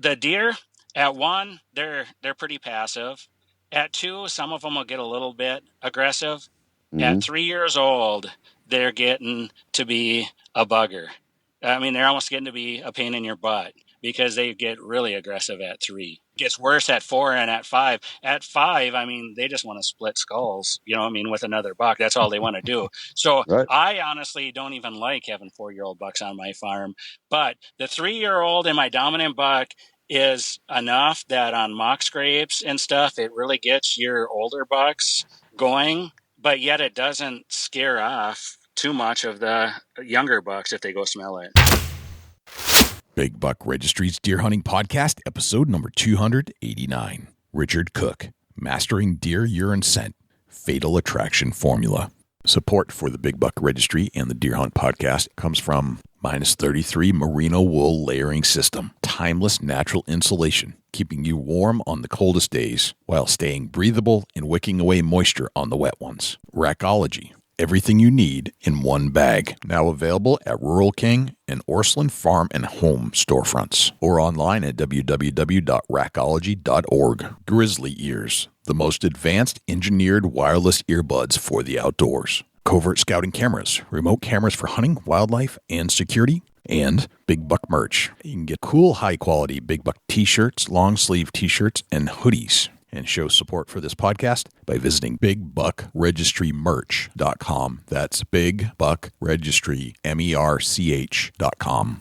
The deer, at 1, they're pretty passive. At 2, some of them will get a little bit aggressive. At 3 years old, they're getting to be a bugger. I mean, they're almost getting to be a pain in your butt because they get really aggressive at 3. It gets worse at 4 and at 5. At 5, I mean, they just want to split skulls, with another buck. That's all they want to do. So right. I honestly don't even like having 4-year-old bucks on my farm. But the 3-year-old and my dominant buck is enough that on mock scrapes and stuff, it really gets your older bucks going, but yet it doesn't scare off too much of the younger bucks if they go smell it. Big Buck Registry's Deer Hunting Podcast, episode number 289. Richard Cook, Mastering Deer Urine Scent, Fatal Attraction Formula. Support for the Big Buck Registry and the Deer Hunt Podcast comes from -33 Merino Wool Layering System. Timeless natural insulation, keeping you warm on the coldest days while staying breathable and wicking away moisture on the wet ones. Rackology. Everything you need in one bag. Now available at Rural King and Orslin Farm and Home storefronts or online at www.rackology.org. Grizzly Ears, the most advanced engineered wireless earbuds for the outdoors. Covert scouting cameras, remote cameras for hunting, wildlife, and security. And Big Buck merch. You can get cool, high-quality Big Buck t-shirts, long-sleeve t-shirts, and hoodies. And show support for this podcast by visiting BigBuckRegistryMerch.com. That's BigBuckRegistryMerch.com.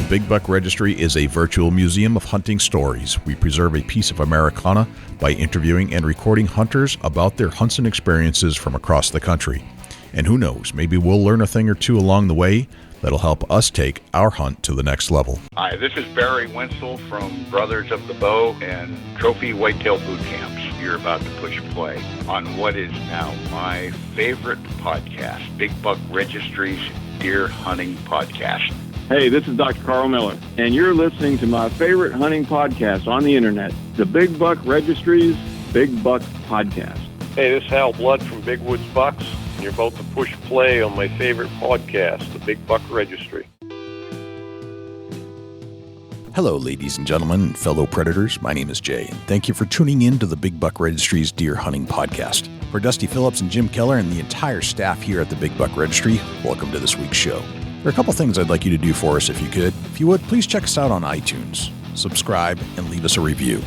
Big Buck Registry is a virtual museum of hunting stories. We preserve a piece of Americana by interviewing and recording hunters about their hunts and experiences from across the country. And who knows, maybe we'll learn a thing or two along the way that'll help us take our hunt to the next level. Hi, this is Barry Wenzel from Brothers of the Bow and Trophy Whitetail Boot Camps. You're about to push play on what is now my favorite podcast, Big Buck Registry's Deer Hunting Podcast. Hey, this is Dr. Carl Miller, and you're listening to my favorite hunting podcast on the internet, the Big Buck Registry's Big Buck Podcast. Hey, this is Hal Blood from Big Woods Bucks, and you're about to push play on my favorite podcast, the Big Buck Registry. Hello, ladies and gentlemen, and fellow predators. My name is Jay, and thank you for tuning in to the Big Buck Registry's Deer Hunting Podcast. For Dusty Phillips and Jim Keller and the entire staff here at the Big Buck Registry, welcome to this week's show. There are a couple things I'd like you to do for us if you could. If you would, please check us out on iTunes, subscribe, and leave us a review.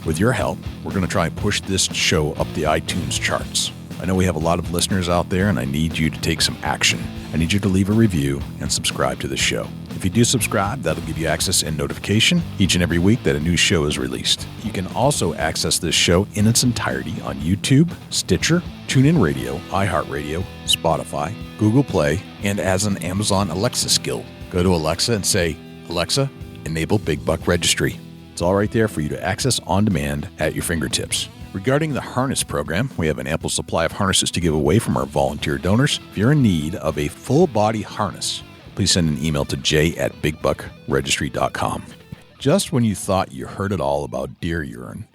With your help, we're going to try and push this show up the iTunes charts. I know we have a lot of listeners out there, and I need you to take some action. I need you to leave a review and subscribe to the show. If you do subscribe, that'll give you access and notification each and every week that a new show is released. You can also access this show in its entirety on YouTube, Stitcher, TuneIn Radio, iHeartRadio, Spotify, Google Play, and as an Amazon Alexa skill. Go to Alexa and say, Alexa, enable Big Buck Registry. It's all right there for you to access on demand at your fingertips. Regarding the harness program, we have an ample supply of harnesses to give away from our volunteer donors. If you're in need of a full-body harness, please send an email to j@bigbuckregistry.com. Just when you thought you heard it all about deer urine,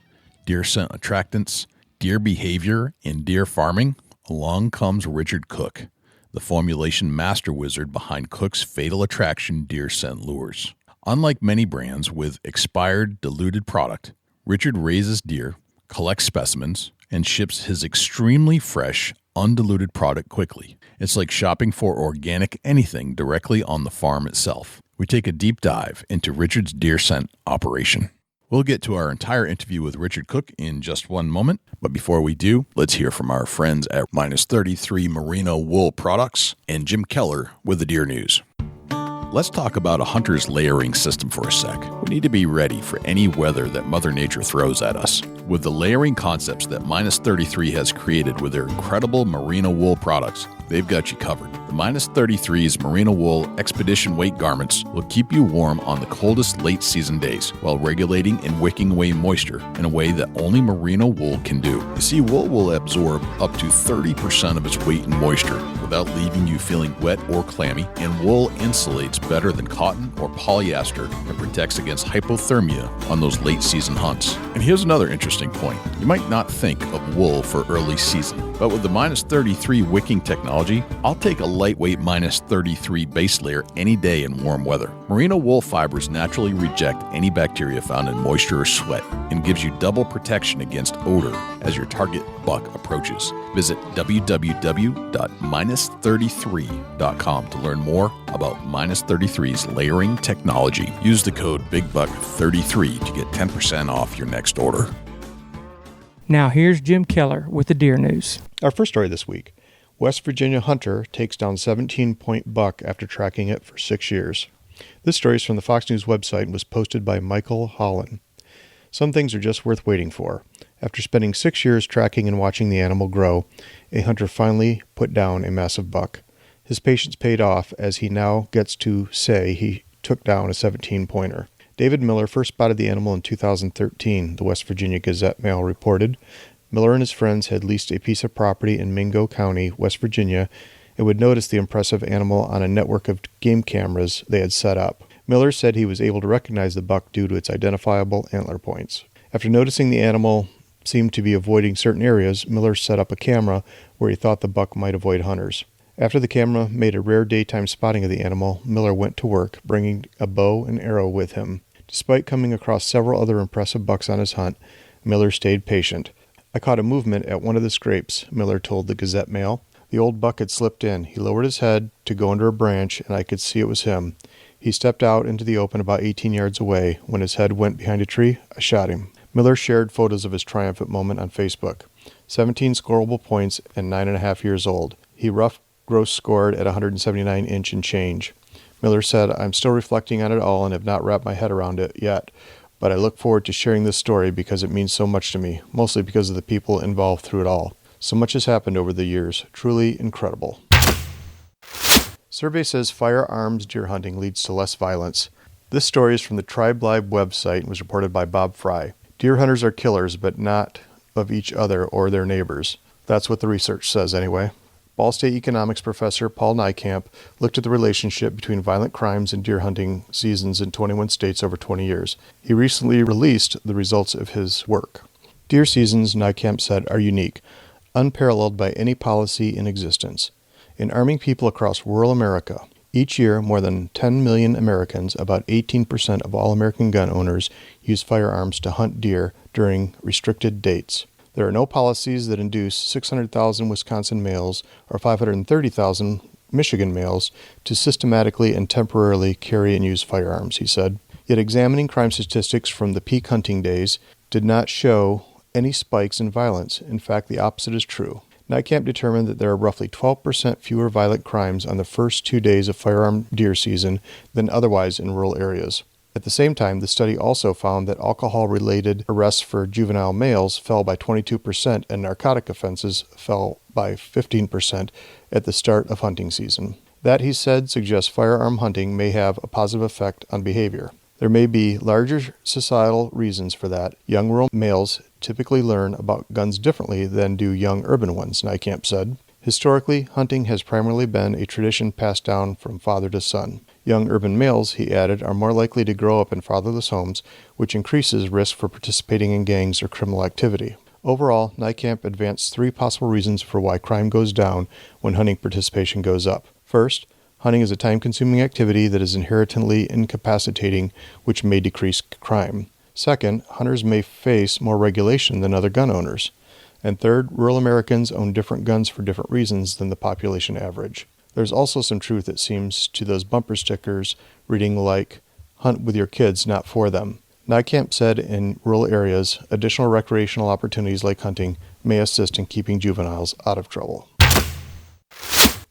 deer scent attractants, deer behavior, and deer farming, along comes Richard Cook, the formulation master wizard behind Cook's Fatal Attraction deer scent lures. Unlike many brands with expired, diluted product, Richard raises deer, collects specimens, and ships his extremely fresh, undiluted product quickly. It's like shopping for organic anything directly on the farm itself. We take a deep dive into Richard's deer scent operation. We'll get to our entire interview with Richard Cook in just one moment, but before we do, let's hear from our friends at -33 Merino Wool Products and Jim Keller with the Deer News. Let's talk about a hunter's layering system for a sec. We need to be ready for any weather that Mother Nature throws at us. With the layering concepts that -33 has created with their incredible merino wool products, they've got you covered. The Minus 33's Merino Wool Expedition Weight garments will keep you warm on the coldest late season days while regulating and wicking away moisture in a way that only merino wool can do. You see, wool will absorb up to 30% of its weight in moisture without leaving you feeling wet or clammy, and wool insulates better than cotton or polyester and protects against hypothermia on those late season hunts. And here's another interesting point. You might not think of wool for early season, but with the Minus 33 wicking technology, I'll take a lightweight Minus 33 base layer any day in warm weather. Merino wool fibers naturally reject any bacteria found in moisture or sweat and gives you double protection against odor as your target buck approaches. Visit www.minus33.com to learn more about Minus 33's layering technology. Use the code BIGBUCK33 to get 10% off your next order. Now here's Jim Keller with the deer news. Our first story this week. West Virginia hunter takes down 17-point buck after tracking it for 6 years. This story is from the Fox News website and was posted by Michael Holland. Some things are just worth waiting for. After spending 6 years tracking and watching the animal grow, a hunter finally put down a massive buck. His patience paid off as he now gets to say he took down a 17-pointer. David Miller first spotted the animal in 2013, the West Virginia Gazette-Mail reported. Miller and his friends had leased a piece of property in Mingo County, West Virginia, and would notice the impressive animal on a network of game cameras they had set up. Miller said he was able to recognize the buck due to its identifiable antler points. After noticing the animal seemed to be avoiding certain areas, Miller set up a camera where he thought the buck might avoid hunters. After the camera made a rare daytime spotting of the animal, Miller went to work, bringing a bow and arrow with him. Despite coming across several other impressive bucks on his hunt, Miller stayed patient. "I caught a movement at one of the scrapes," Miller told the Gazette-Mail. "The old buck had slipped in. He lowered his head to go under a branch, and I could see it was him. He stepped out into the open about 18 yards away. When his head went behind a tree, I shot him." Miller shared photos of his triumphant moment on Facebook. 17 scoreable points and 9.5 years old. He rough gross scored at 179 inch and change. Miller said, "I'm still reflecting on it all and have not wrapped my head around it yet, but I look forward to sharing this story because it means so much to me, mostly because of the people involved through it all. So much has happened over the years. Truly incredible." Survey says firearms deer hunting leads to less violence. This story is from the Tribe Live website and was reported by Bob Fry. Deer hunters are killers, but not of each other or their neighbors. That's what the research says anyway. Ball State economics professor Paul Niekamp looked at the relationship between violent crimes and deer hunting seasons in 21 states over 20 years. He recently released the results of his work. Deer seasons, Niekamp said, are unique, unparalleled by any policy in existence. In arming people across rural America, each year more than 10 million Americans, about 18% of all American gun owners, use firearms to hunt deer during restricted dates. There are no policies that induce 600,000 Wisconsin males or 530,000 Michigan males to systematically and temporarily carry and use firearms, he said. Yet examining crime statistics from the peak hunting days did not show any spikes in violence. In fact, the opposite is true. Niekamp determined that there are roughly 12% fewer violent crimes on the first 2 days of firearm deer season than otherwise in rural areas. At the same time, the study also found that alcohol-related arrests for juvenile males fell by 22% and narcotic offenses fell by 15% at the start of hunting season. That, he said, suggests firearm hunting may have a positive effect on behavior. There may be larger societal reasons for that. Young rural males typically learn about guns differently than do young urban ones, Niekamp said. Historically, hunting has primarily been a tradition passed down from father to son. Young urban males, he added, are more likely to grow up in fatherless homes, which increases risk for participating in gangs or criminal activity. Overall, Niekamp advanced 3 possible reasons for why crime goes down when hunting participation goes up. First, hunting is a time-consuming activity that is inherently incapacitating, which may decrease crime. Second, hunters may face more regulation than other gun owners. And third, rural Americans own different guns for different reasons than the population average. There's also some truth, it seems, to those bumper stickers reading like, "Hunt with your kids, not for them." Niekamp said in rural areas, additional recreational opportunities like hunting may assist in keeping juveniles out of trouble.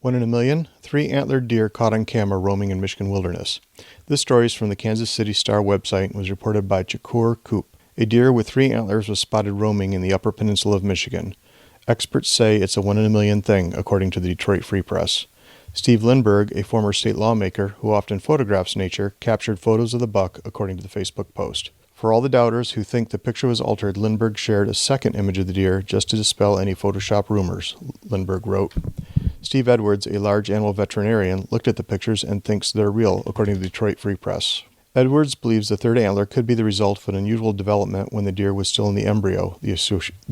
1 in a million, 3 antlered deer caught on camera roaming in Michigan wilderness. This story is from the Kansas City Star website and was reported by Chakur Koop. A deer with 3 antlers was spotted roaming in the Upper Peninsula of Michigan. Experts say it's a 1 in a million thing, according to the Detroit Free Press. Steve Lindbergh, a former state lawmaker who often photographs nature, captured photos of the buck, according to the Facebook post. For all the doubters who think the picture was altered, Lindbergh shared a second image of the deer just to dispel any Photoshop rumors, Lindbergh wrote. Steve Edwards, a large animal veterinarian, looked at the pictures and thinks they're real, according to the Detroit Free Press. Edwards believes the third antler could be the result of an unusual development when the deer was still in the embryo, the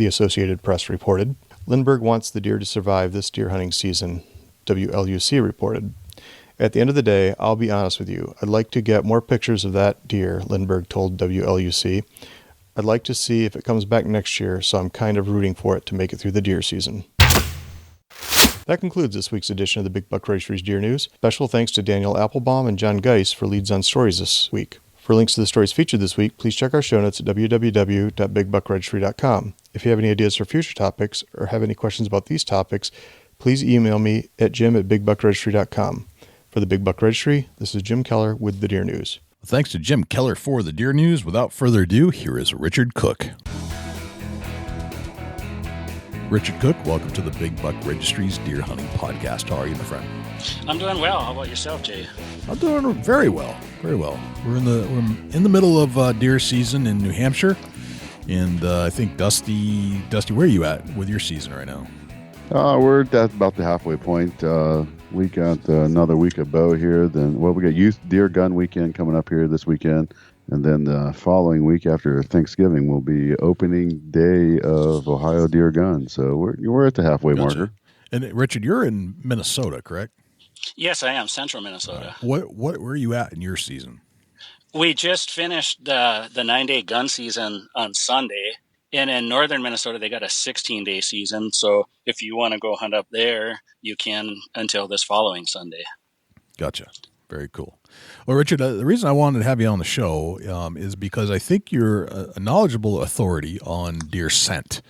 Associated Press reported. Lindbergh wants the deer to survive this deer hunting season, WLUC reported. At the end of the day, I'll be honest with you. I'd like to get more pictures of that deer, Lindbergh told WLUC. I'd like to see if it comes back next year, so I'm kind of rooting for it to make it through the deer season. That concludes this week's edition of the Big Buck Registry's Deer News. Special thanks to Daniel Applebaum and John Geis for leads on stories this week. For links to the stories featured this week, please check our show notes at www.bigbuckregistry.com. If you have any ideas for future topics or have any questions about these topics, please email me at jim@bigbuckregistry.com. For the Big Buck Registry, this is Jim Keller with the Deer News. Thanks to Jim Keller for the Deer News. Without further ado, here is Richard Cook. Richard Cook, welcome to the Big Buck Registry's Deer Hunting Podcast. How are you, my friend? I'm doing well. How about yourself, Jay? I'm doing very well, very well. We're in the middle of deer season in New Hampshire, and I think Dusty, where are you at with your season right now? We're at about the halfway point. We got another week of bow here. We got Youth Deer Gun Weekend coming up here this weekend. And then the following week after Thanksgiving will be opening day of Ohio Deer Gun. So we're at the halfway marker. And Richard, you're in Minnesota, correct? Yes, I am. Central Minnesota. Where are you at in your season? We just finished the 9-day gun season on Sunday. And in northern Minnesota, they got a 16-day season. So if you want to go hunt up there, you can until this following Sunday. Gotcha. Very cool. Well, Richard, the reason I wanted to have you on the show is because I think you're a knowledgeable authority on deer scent.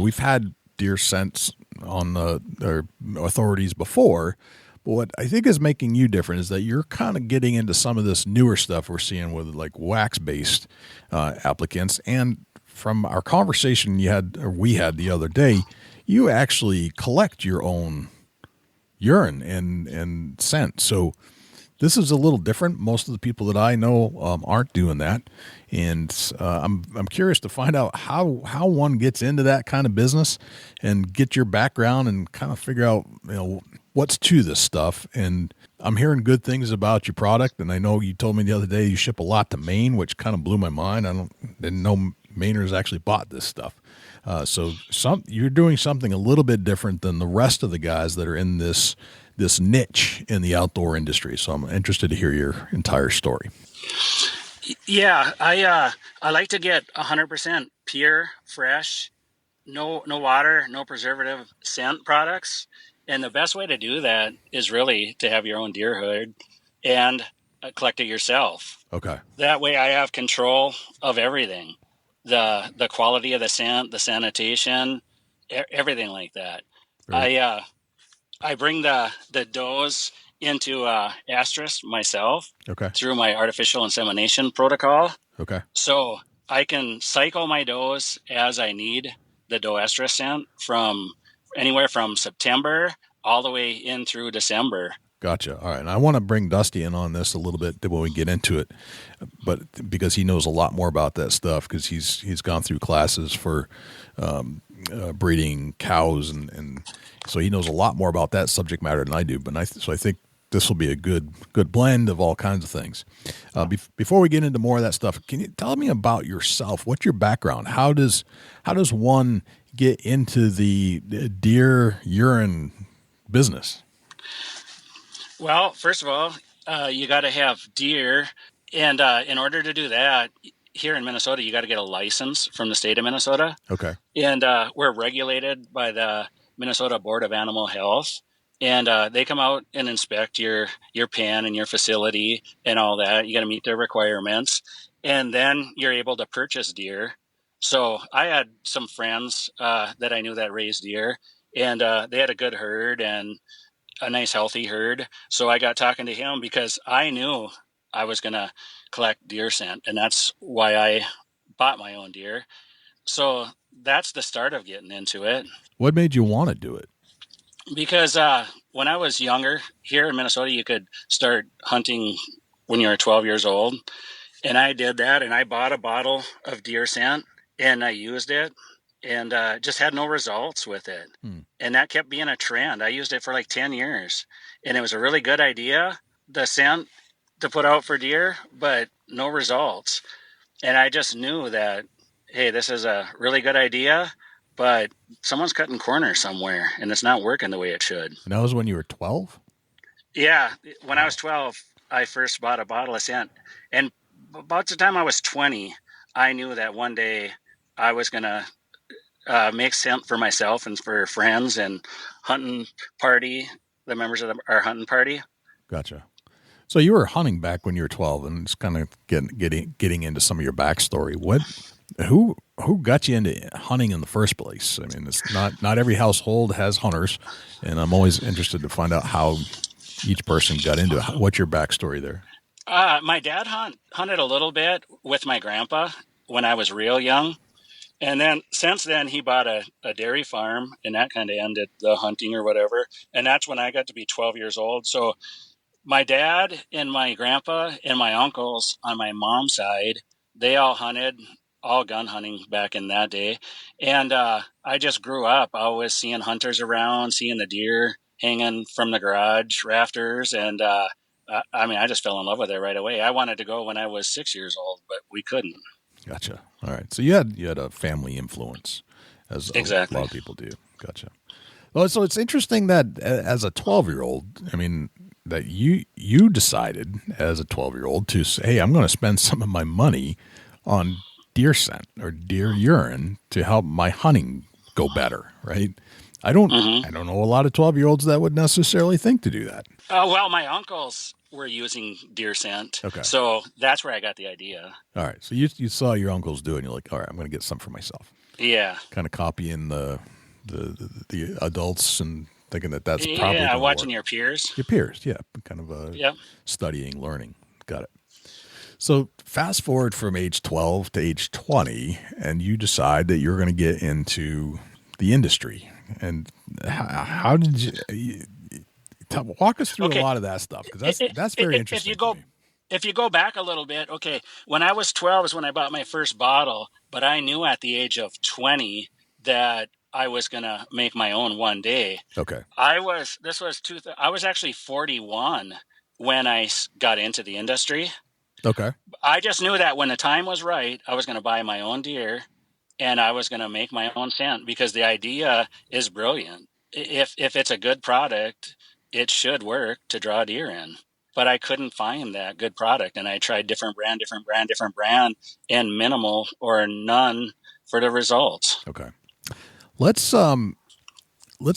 We've had deer scents on our authorities before, but what I think is making you different is that you're kind of getting into some of this newer stuff we're seeing with like wax-based applicants. And from our conversation we had the other day, you actually collect your own urine and scent. So this is a little different. Most of the people that I know aren't doing that, and I'm curious to find out how one gets into that kind of business and get your background and kind of figure out what's to this stuff. And I'm hearing good things about your product, and I know you told me the other day you ship a lot to Maine, which kind of blew my mind. Didn't know Mainers actually bought this stuff. So you're doing something a little bit different than the rest of the guys that are in this niche in the outdoor industry. So I'm interested to hear your entire story. Yeah, I like to get 100% pure, fresh, no water, no preservative scent products. And the best way to do that is really to have your own deer herd and collect it yourself. Okay. That way I have control of everything. The quality of the scent, the sanitation, everything like that. Right. I bring the does into Asterisk myself through my artificial insemination protocol. Okay. So I can cycle my does as I need the doe estrus scent from anywhere from September all the way in through December. Gotcha. All right. And I want to bring Dusty in on this a little bit when we get into it, but because he knows a lot more about that stuff, because he's gone through classes for breeding cows, and so he knows a lot more about that subject matter than I do. But so I think this will be a good blend of all kinds of things. Before we get into more of that stuff, can you tell me about yourself? What's your background? How does one get into the deer urine business? Well, first of all, you got to have deer. And in order to do that, here in Minnesota, you got to get a license from the state of Minnesota. Okay. And we're regulated by the Minnesota Board of Animal Health. And they come out and inspect your pen and your facility and all that. You got to meet their requirements. And then you're able to purchase deer. So I had some friends that I knew that raised deer. And they had a good herd and a nice healthy herd. So I got talking to him because I knew I was going to collect deer scent, and that's why I bought my own deer. So that's the start of getting into it. What made you want to do it? Because when I was younger, here in Minnesota, you could start hunting when you were 12 years old. And I did that, and I bought a bottle of deer scent, and I used it, and just had no results with it. And that kept being a trend. I used it for like 10 years, and it was a really good idea, the scent to put out for deer, but no results. And I just knew that, hey, this is a really good idea, but someone's cutting corners somewhere, and it's not working the way it should. And that was when you were 12? Yeah. When I was 12, I first bought a bottle of scent. And about the time I was 20, I knew that one day I was going to make scent for myself and for friends and hunting party, the members of our hunting party. Gotcha. So you were hunting back when you were 12, and just kind of getting into some of your backstory. Who got you into hunting in the first place? I mean, it's not every household has hunters, and I'm always interested to find out how each person got into it. What's your backstory there? My dad hunted a little bit with my grandpa when I was real young. And then since then, he bought a dairy farm, and that kind of ended the hunting or whatever. And that's when I got to be 12 years old. So my dad and my grandpa and my uncles on my mom's side, they all hunted, all gun hunting back in that day. And I just grew up always seeing hunters around, seeing the deer hanging from the garage rafters. And I just fell in love with it right away. I wanted to go when I was 6 years old, but we couldn't. Gotcha. All right. So you had a family influence, as exactly. a lot of people do. Gotcha. Well, so it's interesting that as a 12-year-old, I mean, that you decided as a 12-year-old to say, hey, I'm going to spend some of my money on deer scent or deer urine to help my hunting go better, right? I don't know a lot of 12-year-olds that would necessarily think to do that. Well, my uncles were using deer scent. Okay. So that's where I got the idea. All right. So you saw your uncles do it, and you're like, all right, I'm going to get some for myself. Yeah. Kind of copying the adults and thinking that's probably watching your peers. Your peers, yeah. Kind of studying, learning. Got it. So fast forward from age 12 to age 20, and you decide that you're going to get into the industry. And how did you walk us through a lot of that stuff? Because that's very interesting. If you go back a little bit, okay, when I was 12 is when I bought my first bottle, but I knew at the age of 20 that I was going to make my own one day. Okay. I was actually 41 when I got into the industry. Okay. I just knew that when the time was right, I was going to buy my own deer and I was going to make my own scent because the idea is brilliant. If it's a good product, it should work to draw deer in. But I couldn't find that good product, and I tried different brand, and minimal or none for the results. Okay. Let's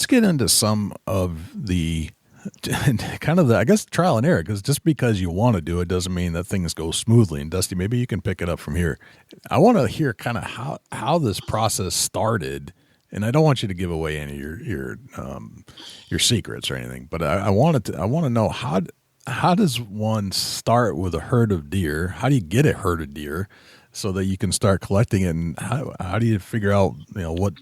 get into some of the kind of I guess trial and error, because just because you want to do it doesn't mean that things go smoothly. And Dusty, maybe you can pick it up from here. I want to hear kind of how this process started, and I don't want you to give away any of your secrets or anything, but I want to know how does one start with a herd of deer? How do you get a herd of deer so that you can start collecting it? And how do you figure out, what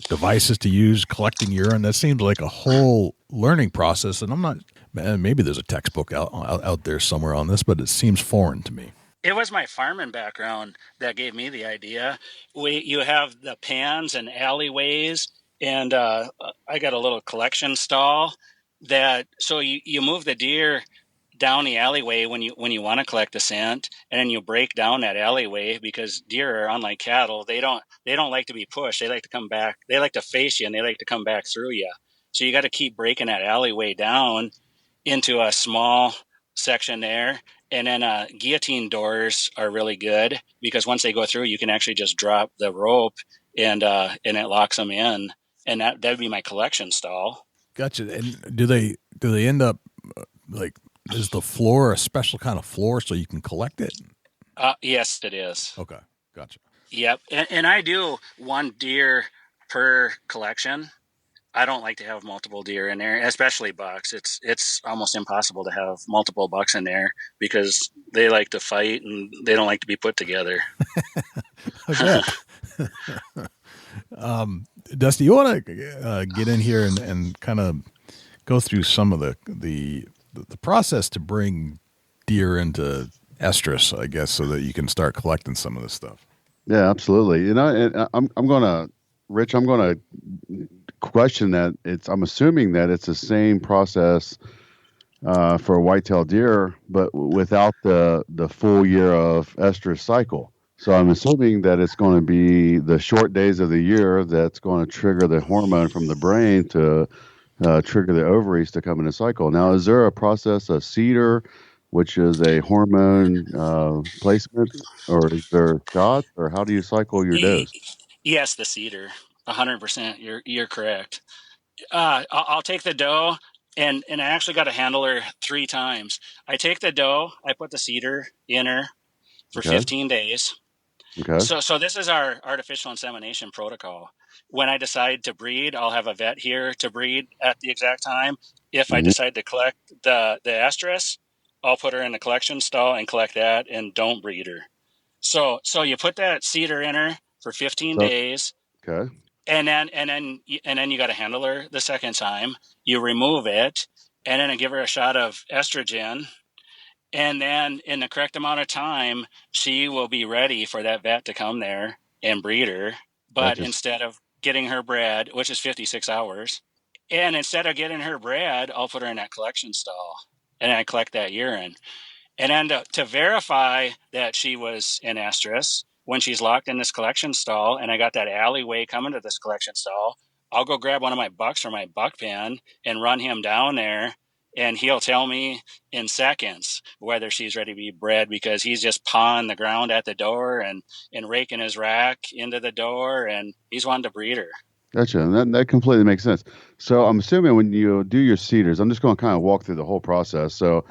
devices to use collecting urine? That seems like a whole learning process. And maybe there's a textbook out there somewhere on this, but it seems foreign to me. It was my farming background that gave me the idea. You have the pans and alleyways, and I got a little collection stall so you move the deer down the alleyway when you want to collect the scent, and then you break down that alleyway, because deer are unlike cattle. They don't like to be pushed. They like to come back. They like to face you, and they like to come back through you. So you got to keep breaking that alleyway down into a small section there. And then guillotine doors are really good, because once they go through, you can actually just drop the rope and it locks them in. And that would be my collection stall. Gotcha. And do they end up like, is the floor a special kind of floor so you can collect it? Yes, it is. Okay. Gotcha. Yep. And I do one deer per collection. I don't like to have multiple deer in there, especially bucks. It's almost impossible to have multiple bucks in there because they like to fight and they don't like to be put together. Okay. Dusty, you want to get in here and kind of go through some of the process to bring deer into estrus, I guess, so that you can start collecting some of this stuff. Yeah, absolutely. I'm gonna, Rich, I'm gonna question that. I'm assuming that it's the same process for a whitetail deer, but without the full year of estrus cycle. So I'm assuming that it's going to be the short days of the year that's going to trigger the hormone from the brain to trigger the ovaries to come into cycle. Now, is there a process of cedar, which is a hormone placement, or is there shots, or how do you cycle your does? Yes, the cedar, 100%. You're correct. I'll take the doe, and I actually got to handle her 3 times. I take the doe, I put the cedar in her for 15 days. Okay. So this is our artificial insemination protocol. When I decide to breed, I'll have a vet here to breed at the exact time. If I decide to collect the estrus, I'll put her in the collection stall and collect that, and don't breed her. So you put that cedar in her for 15 days. Okay. And then you got to handle her the second time. You remove it, and then I give her a shot of estrogen. And then in the correct amount of time, she will be ready for that vet to come there and breed her. But instead of getting her bred, which is 56 hours, and instead of getting her bred, I'll put her in that collection stall, and I collect that urine. And then to verify that she was in estrus, when she's locked in this collection stall, and I got that alleyway coming to this collection stall, I'll go grab one of my bucks from my buck pen and run him down there, and he'll tell me in seconds whether she's ready to be bred, because he's just pawing the ground at the door and raking his rack into the door, and he's wanting to breed her. Gotcha. That completely makes sense. So I'm assuming when you do your cedars, I'm just going to kind of walk through the whole process. So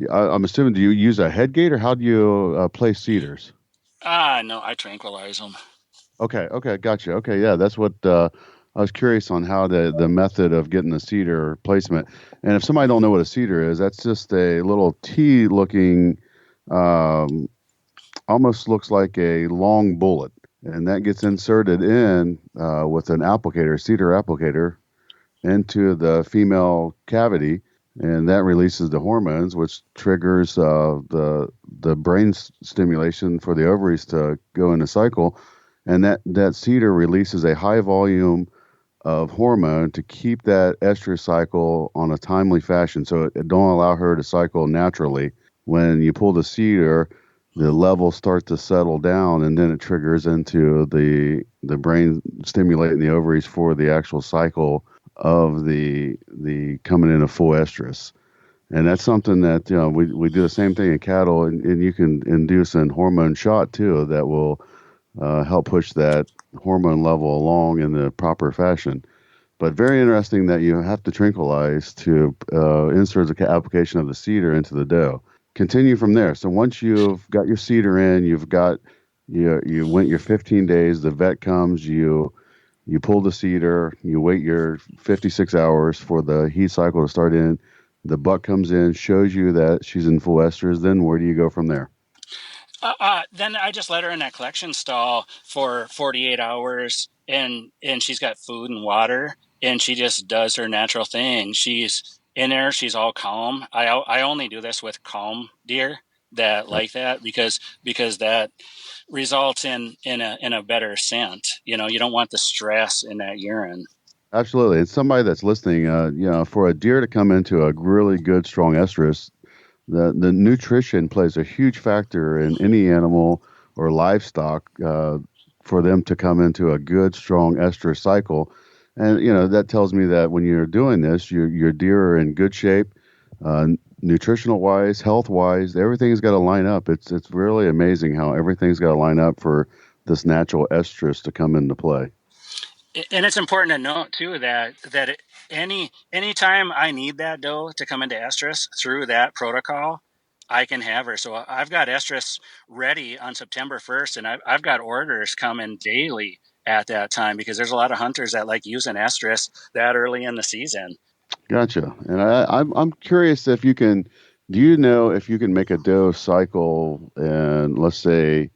I'm assuming, do you use a head gate, or how do you place cedars? No, I tranquilize them. Okay, gotcha. Okay, yeah, that's what I was curious on, how the method of getting the cedar placement. And if somebody don't know what a cedar is, that's just a little T-looking, almost looks like a long bullet, and that gets inserted in with an applicator, cedar applicator, into the female cavity. And that releases the hormones, which triggers the brain stimulation for the ovaries to go into cycle. And that cedar releases a high volume of hormone to keep that estrus cycle on a timely fashion. So it don't allow her to cycle naturally. When you pull the cedar, the levels start to settle down, and then it triggers into the brain stimulating the ovaries for the actual cycle of the coming in a full estrus. And that's something that, we do the same thing in cattle, and you can induce an hormone shot too that will help push that hormone level along in the proper fashion. But very interesting that you have to tranquilize to insert the application of the cedar into the doe. Continue from there. So once you've got your cedar in, you went your 15 days, the vet comes, you pull the cedar, you wait your 56 hours for the heat cycle to start in. The buck comes in, shows you that she's in full estrus. Then where do you go from there? Then I just let her in that collection stall for 48 hours, and she's got food and water, and she just does her natural thing. She's in there. She's all calm. I only do this with calm deer that like that, because that results in a better scent. You don't want the stress in that urine. Absolutely. It's somebody that's listening, for a deer to come into a really good, strong estrus, the nutrition plays a huge factor in any animal or livestock for them to come into a good, strong estrus cycle. And, that tells me that when you're doing this, your deer are in good shape, nutritional wise, health wise, everything's got to line up. It's really amazing how everything's got to line up for this natural estrus to come into play. And it's important to note too that any time I need that doe to come into estrus through that protocol, I can have her. So I've got estrus ready on September 1st, and I've got orders coming daily at that time, because there's a lot of hunters that like using estrus that early in the season. Gotcha. And I'm curious if you can make a doe cycle in, let's say,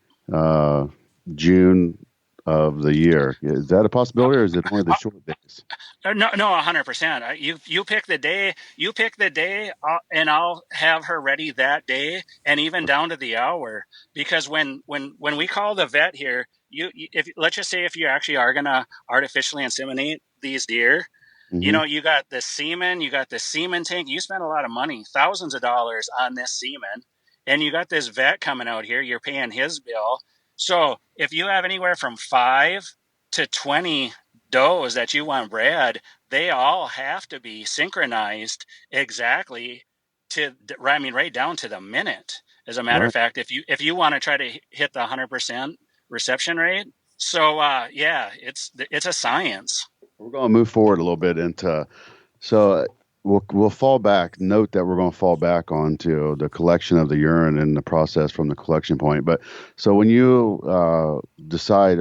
June of the year. Is that a possibility, or is it only the short days? No, 100%. You pick the day. You pick the day, and I'll have her ready that day, and even down to the hour. Because when we call the vet here, if let's just say if you actually are gonna artificially inseminate these deer, you got the semen, you got the semen tank. You spend a lot of money, thousands of dollars on this semen, and you got this vet coming out here. You're paying his bill. So if you have anywhere from 5 to 20 does that you want bred, they all have to be synchronized exactly right down to the minute. As a matter of fact, if you want to try to hit the 100% reception rate, so it's a science. We're going to move forward a little bit into, so we'll fall back. Note that we're going to fall back onto the collection of the urine and the process from the collection point. But so when you decide,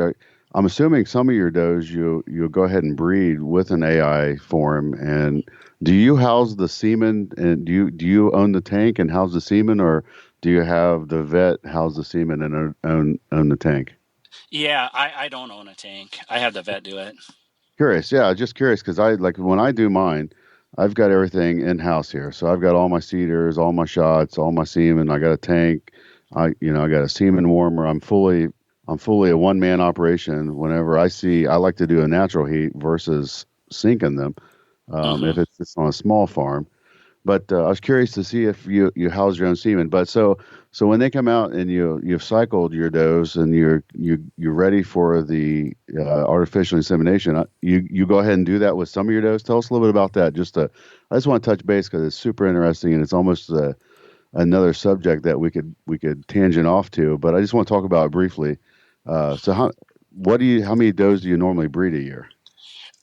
I'm assuming some of your does you'll go ahead and breed with an AI form. And do you house the semen, and do you own the tank and house the semen, or do you have the vet house the semen and own the tank? Yeah, I don't own a tank. I have the vet do it. Curious, yeah, just curious because when I do mine, I've got everything in house here. So I've got all my cedars, all my shots, all my semen. I got a tank. I got a semen warmer. I'm fully a one-man operation. Whenever I like to do a natural heat versus sinking them, if it's just on a small farm. But I was curious to see if you house your own semen. But so when they come out and you've cycled your does and you're ready for the artificial insemination, you go ahead and do that with some of your does. Tell us a little bit about that. I just want to touch base because it's super interesting and it's almost another subject that we could tangent off to. But I just want to talk about it briefly. So how many does do you normally breed a year?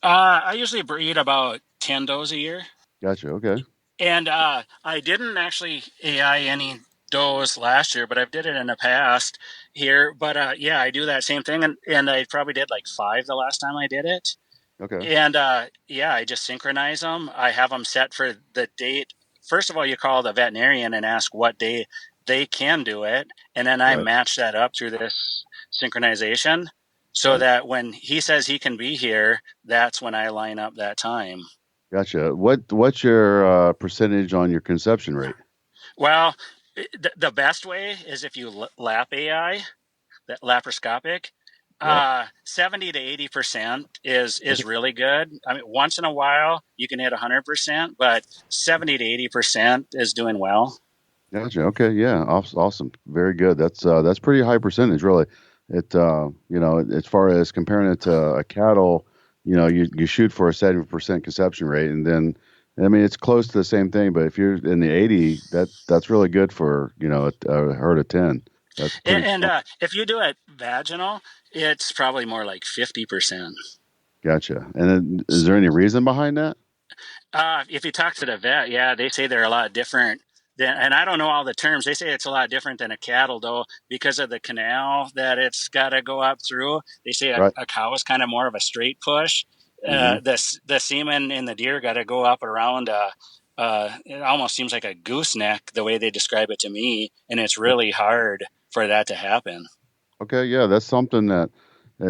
I usually breed about 10 does a year. Gotcha. Okay. And I didn't actually AI any does last year, but I've did it in the past here. But I do that same thing, and I probably did like 5 the last time I did it. Okay. And I just synchronize them. I have them set for the date. First of all, you call the veterinarian and ask what day they can do it, and then I match that up through this synchronization so that when he says he can be here, that's when I line up that time. Gotcha. What's your percentage on your conception rate? Well, the best way is if you lap AI, that laparoscopic. 70 to 80% is really good. I mean, once in a while you can hit 100%, but 70 to 80% is doing well. Gotcha. Okay. Yeah. Awesome. Very good. That's pretty high percentage, really. It as far as comparing it to a cattle, you shoot for a 70% conception rate, and then, I mean, it's close to the same thing, but if you're in the 80, that's really good for, a herd of 10. And if you do it vaginal, it's probably more like 50%. Gotcha. And then, is there any reason behind that? If you talk to the vet, they say they're a lot different. And I don't know all the terms. They say it's a lot different than a cattle, though, because of the canal that it's got to go up through. They say a cow is kind of more of a straight push. The semen in the deer got to go up around. It almost seems like a gooseneck the way they describe it to me, and it's really hard for that to happen. Okay, yeah, that's something that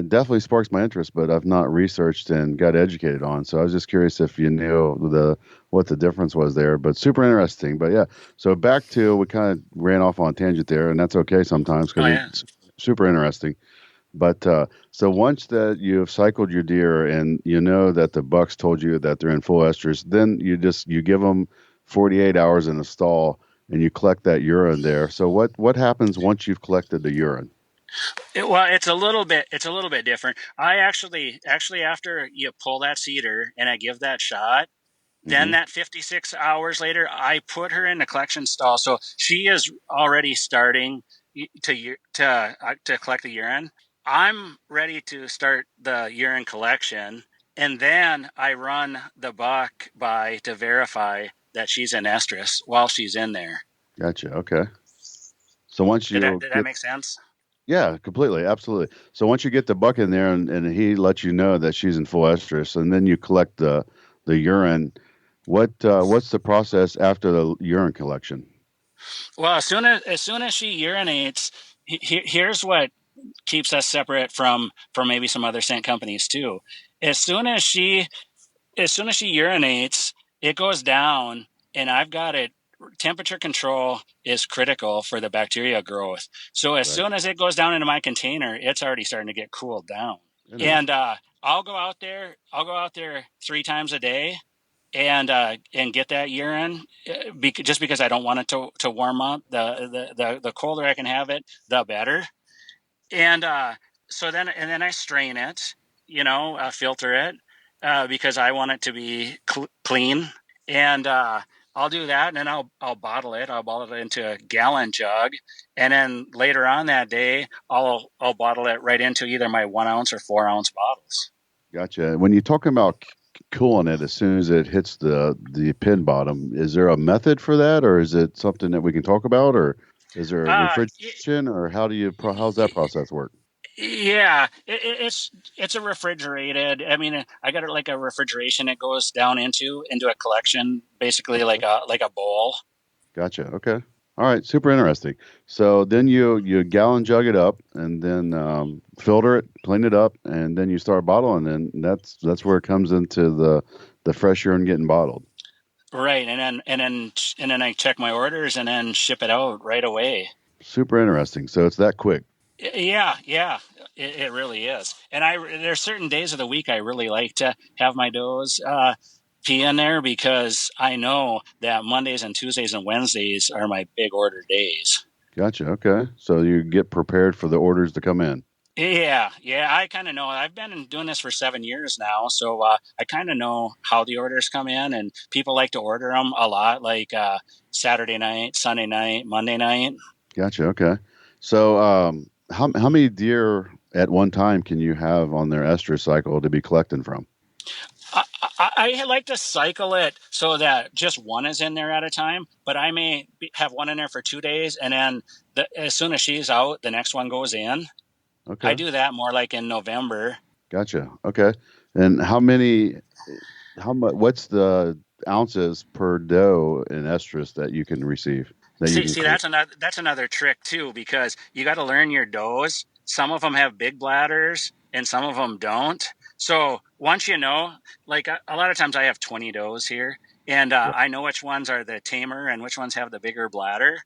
definitely sparks my interest, but I've not researched and got educated on. So I was just curious if you knew what the difference was there, but super interesting. But yeah, so back to, we kind of ran off on a tangent there, and that's okay sometimes because it's super interesting. But so once that you've cycled your deer and you know that the bucks told you that they're in full estrus, then you give them 48 hours in a stall and you collect that urine there. So what happens once you've collected the urine? It's a little bit different. I actually after you pull that cedar and I give that shot, then that 56 hours later, I put her in the collection stall. So she is already starting to collect the urine. I'm ready to start the urine collection, and then I run the buck by to verify that she's in estrus while she's in there. Gotcha. Okay. So once did that make sense? Yeah, completely. Absolutely. So once you get the buck in there and he lets you know that she's in full estrus, and then you collect the urine, what's the process after the urine collection? Well, as soon as she urinates, here's what keeps us separate from maybe some other scent companies too. As soon as she urinates, it goes down, and I've got it. Temperature control is critical for the bacteria growth. So as soon as it goes down into my container, it's already starting to get cooled down. And I'll go out there 3 times a day and get that urine just because I don't want it to warm up. The colder I can have it, the better. And then I strain it, filter it because I want it to be clean. And I'll do that, and then I'll bottle it. I'll bottle it into a gallon jug, and then later on that day, I'll bottle it right into either my 1 ounce or 4 ounce bottles. Gotcha. When you're talking about cooling it as soon as it hits the pin bottom, is there a method for that, or is it something that we can talk about, or is there a refrigeration, or how's that process work? Yeah, it's a refrigerated. I mean, I got it like a refrigeration. It goes down into a collection, basically like a bowl. Gotcha. Okay. All right. Super interesting. So then you gallon jug it up, and then filter it, clean it up, and then you start bottling. And that's where it comes into the fresh urine getting bottled. Right, and then I check my orders and then ship it out right away. Super interesting. So it's that quick. Yeah, it really is. And there's certain days of the week I really like to have my does pee in there because I know that Mondays and Tuesdays and Wednesdays are my big order days. Gotcha. Okay. So you get prepared for the orders to come in. Yeah, I kind of know. I've been doing this for 7 years now, so I kind of know how the orders come in, and people like to order them a lot, like Saturday night, Sunday night, Monday night. Gotcha. Okay. So how many deer at one time can you have on their estrus cycle to be collecting from? I like to cycle it so that just one is in there at a time, but I may have one in there for 2 days, and then as soon as she's out, the next one goes in. Okay. I do that more like in November. Gotcha. Okay. And what's the ounces per doe in estrus that you can receive? See, that's another trick too, because you got to learn your does. Some of them have big bladders and some of them don't. So once you know, like a lot of times I have 20 does here, and I know which ones are the tamer and which ones have the bigger bladder.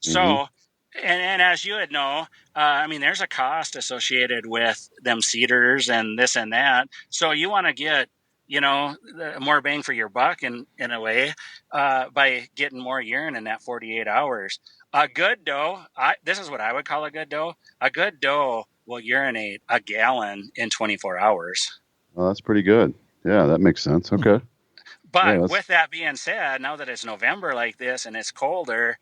Mm-hmm. So, and as you would know, I mean, there's a cost associated with them cedars and this and that. So you want to get, more bang for your buck in a way by getting more urine in that 48 hours. A good doe, this is what I would call a good doe. A good doe will urinate a gallon in 24 hours. Well, that's pretty good. Yeah, that makes sense. Okay. But with that being said, now that it's November like this and it's colder,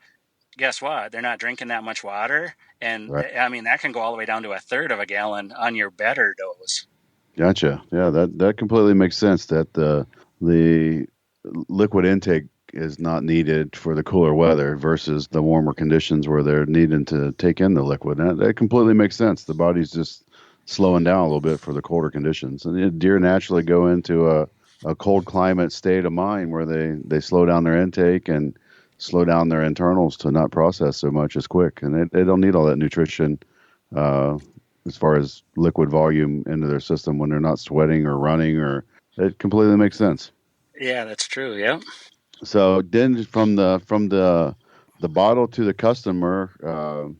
guess what? They're not drinking that much water. And I mean, that can go all the way down to a third of a gallon on your better does. Gotcha. Yeah, that completely makes sense that the liquid intake is not needed for the cooler weather versus the warmer conditions where they're needing to take in the liquid. That completely makes sense. The body's just slowing down a little bit for the colder conditions. And deer naturally go into a cold climate state of mind where they slow down their intake and slow down their internals to not process so much as quick. And they don't need all that nutrition as far as liquid volume into their system when they're not sweating or running, or it completely makes sense. Yeah, that's true. Yeah. So then from the bottle to the customer,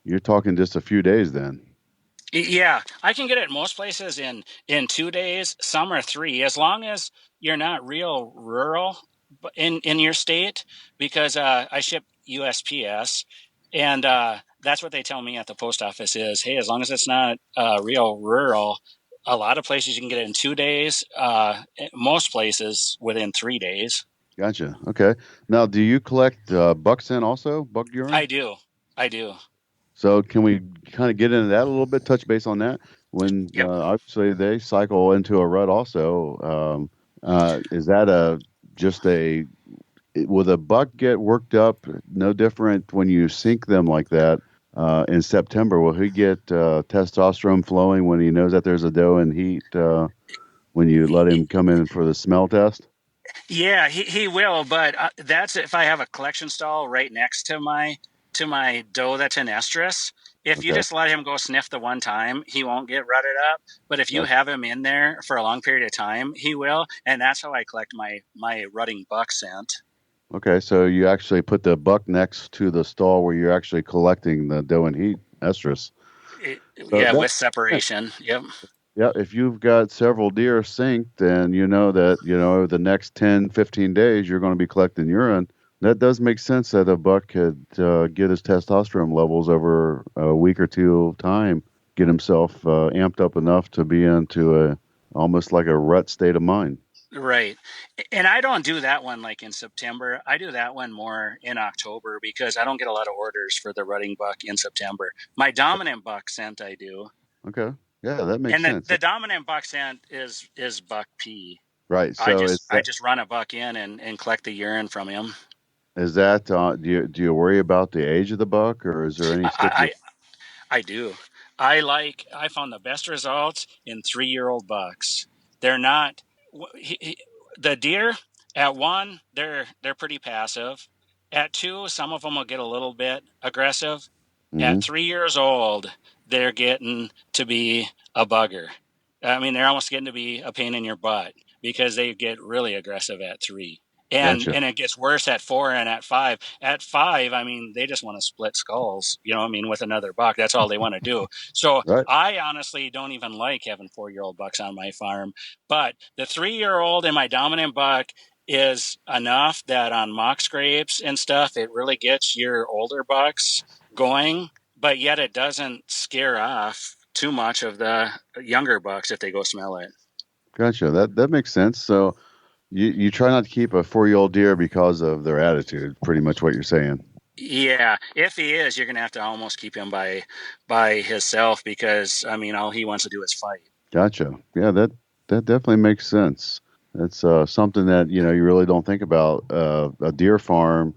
you're talking just a few days then. Yeah, I can get it most places in 2 days. Some are 3, as long as you're not real rural in your state, because I ship USPS, and that's what they tell me at the post office is, hey, as long as it's not real rural, a lot of places you can get it in 2 days. Most places within 3 days. Gotcha. Okay. Now, do you collect buck scent also, buck urine? I do. So can we kind of get into that a little bit, touch base on that? When obviously they cycle into a rut also, is that will the buck get worked up no different when you sink them like that in September? Will he get testosterone flowing when he knows that there's a doe in heat when you let him come in for the smell test? Yeah, he will, but that's if I have a collection stall right next to to my doe that's in estrus. If you just let him go sniff the one time, he won't get rutted up. But if you have him in there for a long period of time, he will. And that's how I collect my rutting buck scent. Okay, so you actually put the buck next to the stall where you're actually collecting the doe and heat estrus. With separation. Yep. Yeah, if you've got several deer synced and you know that, over the next 10, 15 days you're going to be collecting urine, that does make sense that a buck could get his testosterone levels over a week or two of time, get himself amped up enough to be into almost like a rut state of mind. Right. And I don't do that one like in September. I do that one more in October because I don't get a lot of orders for the rutting buck in September. My dominant buck scent I do. Okay. Yeah, that makes sense. The dominant buck scent is buck pee. Right. So I just run a buck in and collect the urine from him. Is that do you worry about the age of the buck, or is there any? I do. I found the best results in 3-year-old bucks. They're not the deer at 1. They're pretty passive. At 2, some of them will get a little bit aggressive. Mm-hmm. At 3 years old, they're getting to be a bugger. I mean, they're almost getting to be a pain in your butt because they get really aggressive at 3. And it gets worse at 4 and at 5. At 5, I mean, they just want to split skulls, with another buck. That's all they want to do. So I honestly don't even like having 4-year-old bucks on my farm. But the 3-year-old in my dominant buck is enough that on mock scrapes and stuff, it really gets your older bucks going. But yet it doesn't scare off too much of the younger bucks if they go smell it. Gotcha. That makes sense. So you try not to keep a 4-year-old deer because of their attitude, pretty much what you're saying. Yeah. If he is, you're going to have to almost keep him by himself because, I mean, all he wants to do is fight. Gotcha. Yeah, that definitely makes sense. That's something that, you really don't think about a deer farm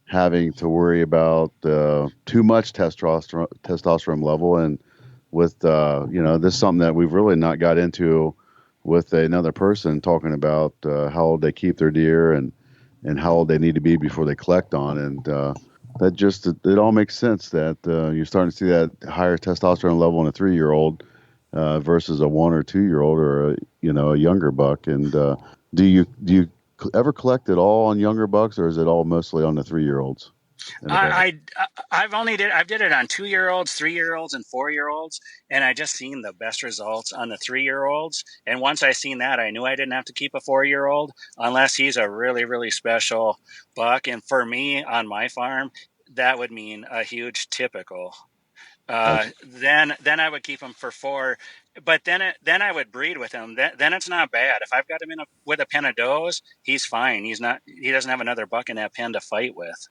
having to worry about too much testosterone level. And with, this is something that we've really not got into with another person, talking about how old they keep their deer and how old they need to be before they collect on. And that just, it all makes sense that you're starting to see that higher testosterone level in a 3-year-old versus a 1 or 2-year-old or a younger buck. And do you ever collect at all on younger bucks, or is it all mostly on the 3-year-olds? I've did it on 2-year-olds, 3-year-olds, and 4-year-olds, and I just seen the best results on the 3-year-olds. And once I seen that, I knew I didn't have to keep a 4-year-old unless he's a really, really special buck. And for me on my farm, that would mean a huge typical. Then I would keep him for 4, but then I would breed with him. Then it's not bad. If I've got him with a pen of does, he's fine. He doesn't have another buck in that pen to fight with.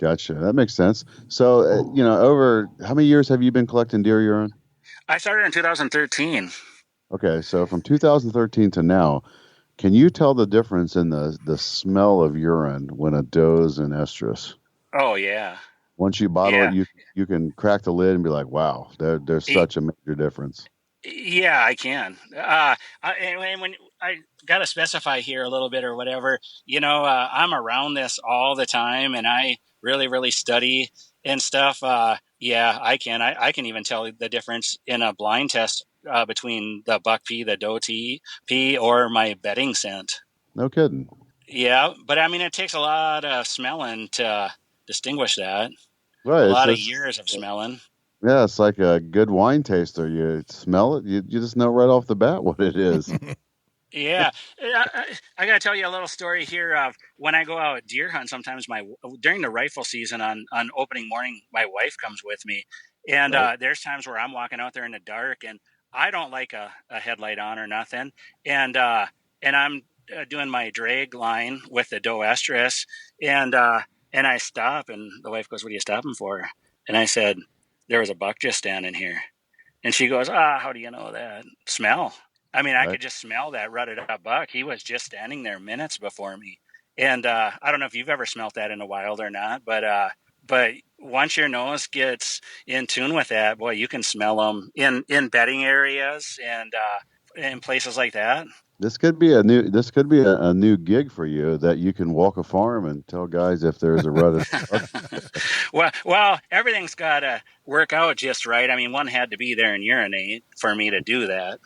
Gotcha. That makes sense. So, over how many years have you been collecting deer urine? I started in 2013. Okay. So from 2013 to now, can you tell the difference in the smell of urine when a doe's in estrus? Oh, yeah. Once you bottle it, you can crack the lid and be like, wow, there's such a major difference. Yeah, I can. And when I got to specify here a little bit or whatever, I'm around this all the time and I really, really study and stuff. Yeah, I can. I can even tell the difference in a blind test between the buck pee, the doe pee, or my bedding scent. No kidding. Yeah, but I mean, it takes a lot of smelling to distinguish that. Right. A lot of years of smelling. Yeah, it's like a good wine taster. You smell it, you just know right off the bat what it is. Yeah. I got to tell you a little story here of when I go out deer hunt, sometimes during the rifle season on opening morning, my wife comes with me. And there's times where I'm walking out there in the dark and I don't like a headlight on or nothing. And I'm doing my drag line with the doe estrus and I stop and the wife goes, "What are you stopping for?" And I said, "There was a buck just standing here." And she goes, "How do you know that?" Smell. I mean, I could just smell that rutted up buck. He was just standing there minutes before me. And I don't know if you've ever smelt that in the wild or not, but once your nose gets in tune with that, boy, you can smell them in bedding areas and in places like that. This could be a new gig for you, that you can walk a farm and tell guys if there's a rut. Well, everything's got to work out just right. I mean, one had to be there and urinate for me to do that.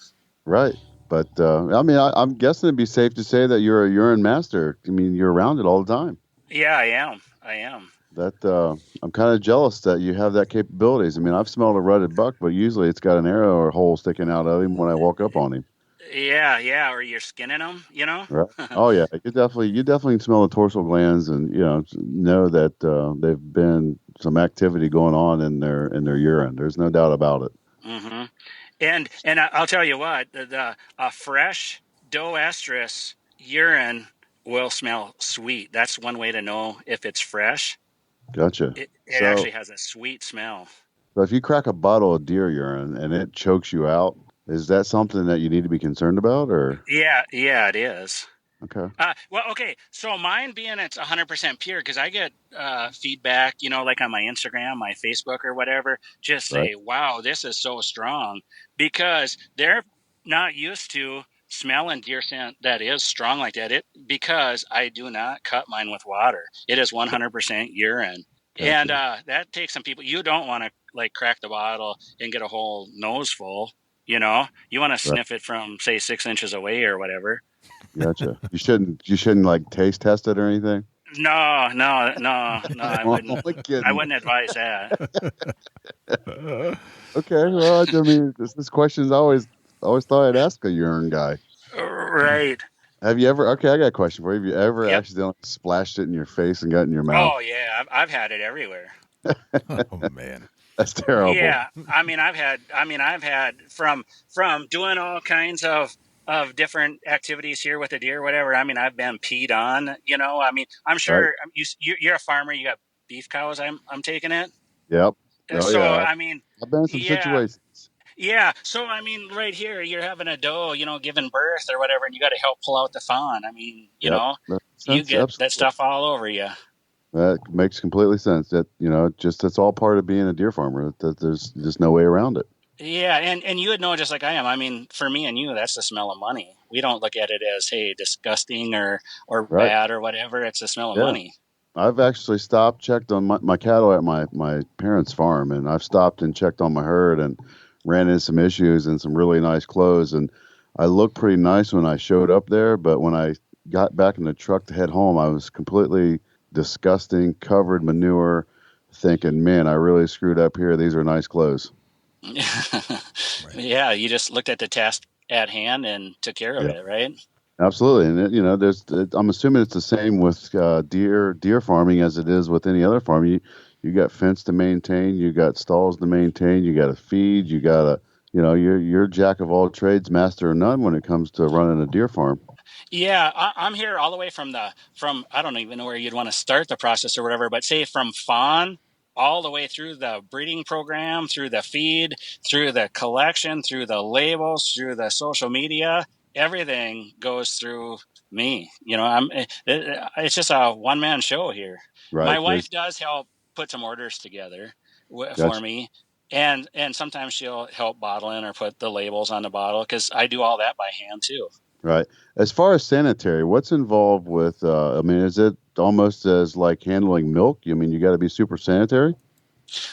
Right. But I mean, I'm guessing it'd be safe to say that you're a urine master. I mean, you're around it all the time. Yeah, I am. That I'm kind of jealous that you have that capabilities. I mean, I've smelled a rutted buck, but usually it's got an arrow or hole sticking out of him when I walk up on him. Yeah, or you're skinning them, Right. Oh yeah, you definitely smell the dorsal glands, and know that they've been some activity going on in their urine. There's no doubt about it. Mm-hmm. And I'll tell you what, the fresh doe estrus urine will smell sweet. That's one way to know if it's fresh. Gotcha. It actually has a sweet smell. So if you crack a bottle of deer urine and it chokes you out, is that something that you need to be concerned about, or? Yeah, it is. Okay. Okay. So mine being it's 100% pure, because I get feedback, like on my Instagram, my Facebook or whatever, just say, wow, this is so strong, because they're not used to smelling deer scent that is strong like that. Because I do not cut mine with water. It is 100% urine. Gotcha. And that takes some people. You don't want to like crack the bottle and get a whole nose full. You want to sniff it from, say, 6 inches away or whatever. Gotcha. You shouldn't like taste test it or anything. No. I wouldn't advise that. Okay. Well, I mean, this question's always thought I'd ask a urine guy. Right. Have you ever? Okay, I got a question for you. Have you ever accidentally splashed it in your face and got in your mouth? Oh yeah, I've had it everywhere. Oh man. That's terrible. Yeah, I mean, I've had from doing all kinds of different activities here with the deer, whatever. I mean, I've been peed on. I mean, I'm sure you're a farmer. You got beef cows. I'm taking it. Yep. So I mean, I've been in some situations. Yeah. So I mean, right here, you're having a doe, giving birth or whatever, and you got to help pull out the fawn. I mean, you get absolutely. That stuff all over you. That makes completely sense. That that's all part of being a deer farmer. That there's just no way around it. Yeah, and you would know just like I am. I mean, for me and you, that's the smell of money. We don't look at it as, hey, disgusting or bad or whatever. It's the smell of money. I've actually checked on my cattle at my parents' farm, and I've stopped and checked on my herd and ran into some issues and some really nice clothes. And I looked pretty nice when I showed up there, but when I got back in the truck to head home, I was completely disgusting, covered manure, thinking, man, I really screwed up here. These are nice clothes. Yeah, you just looked at the task at hand and took care of it, right? Absolutely. And I'm assuming it's the same with deer farming as it is with any other farm. You got fence to maintain, you got stalls to maintain, you got to feed, you got to, you're jack of all trades, master of none when it comes to running a deer farm. Yeah, I'm here all the way from I don't even know where you'd want to start the process or whatever, but say from fawn all the way through the breeding program, through the feed, through the collection, through the labels, through the social media, everything goes through me. It's just a one-man show here. Right. My wife does help put some orders together for me. And sometimes she'll help bottling or put the labels on the bottle, because I do all that by hand too. Right. As far as sanitary, what's involved with, is it almost as like handling milk? You got to be super sanitary?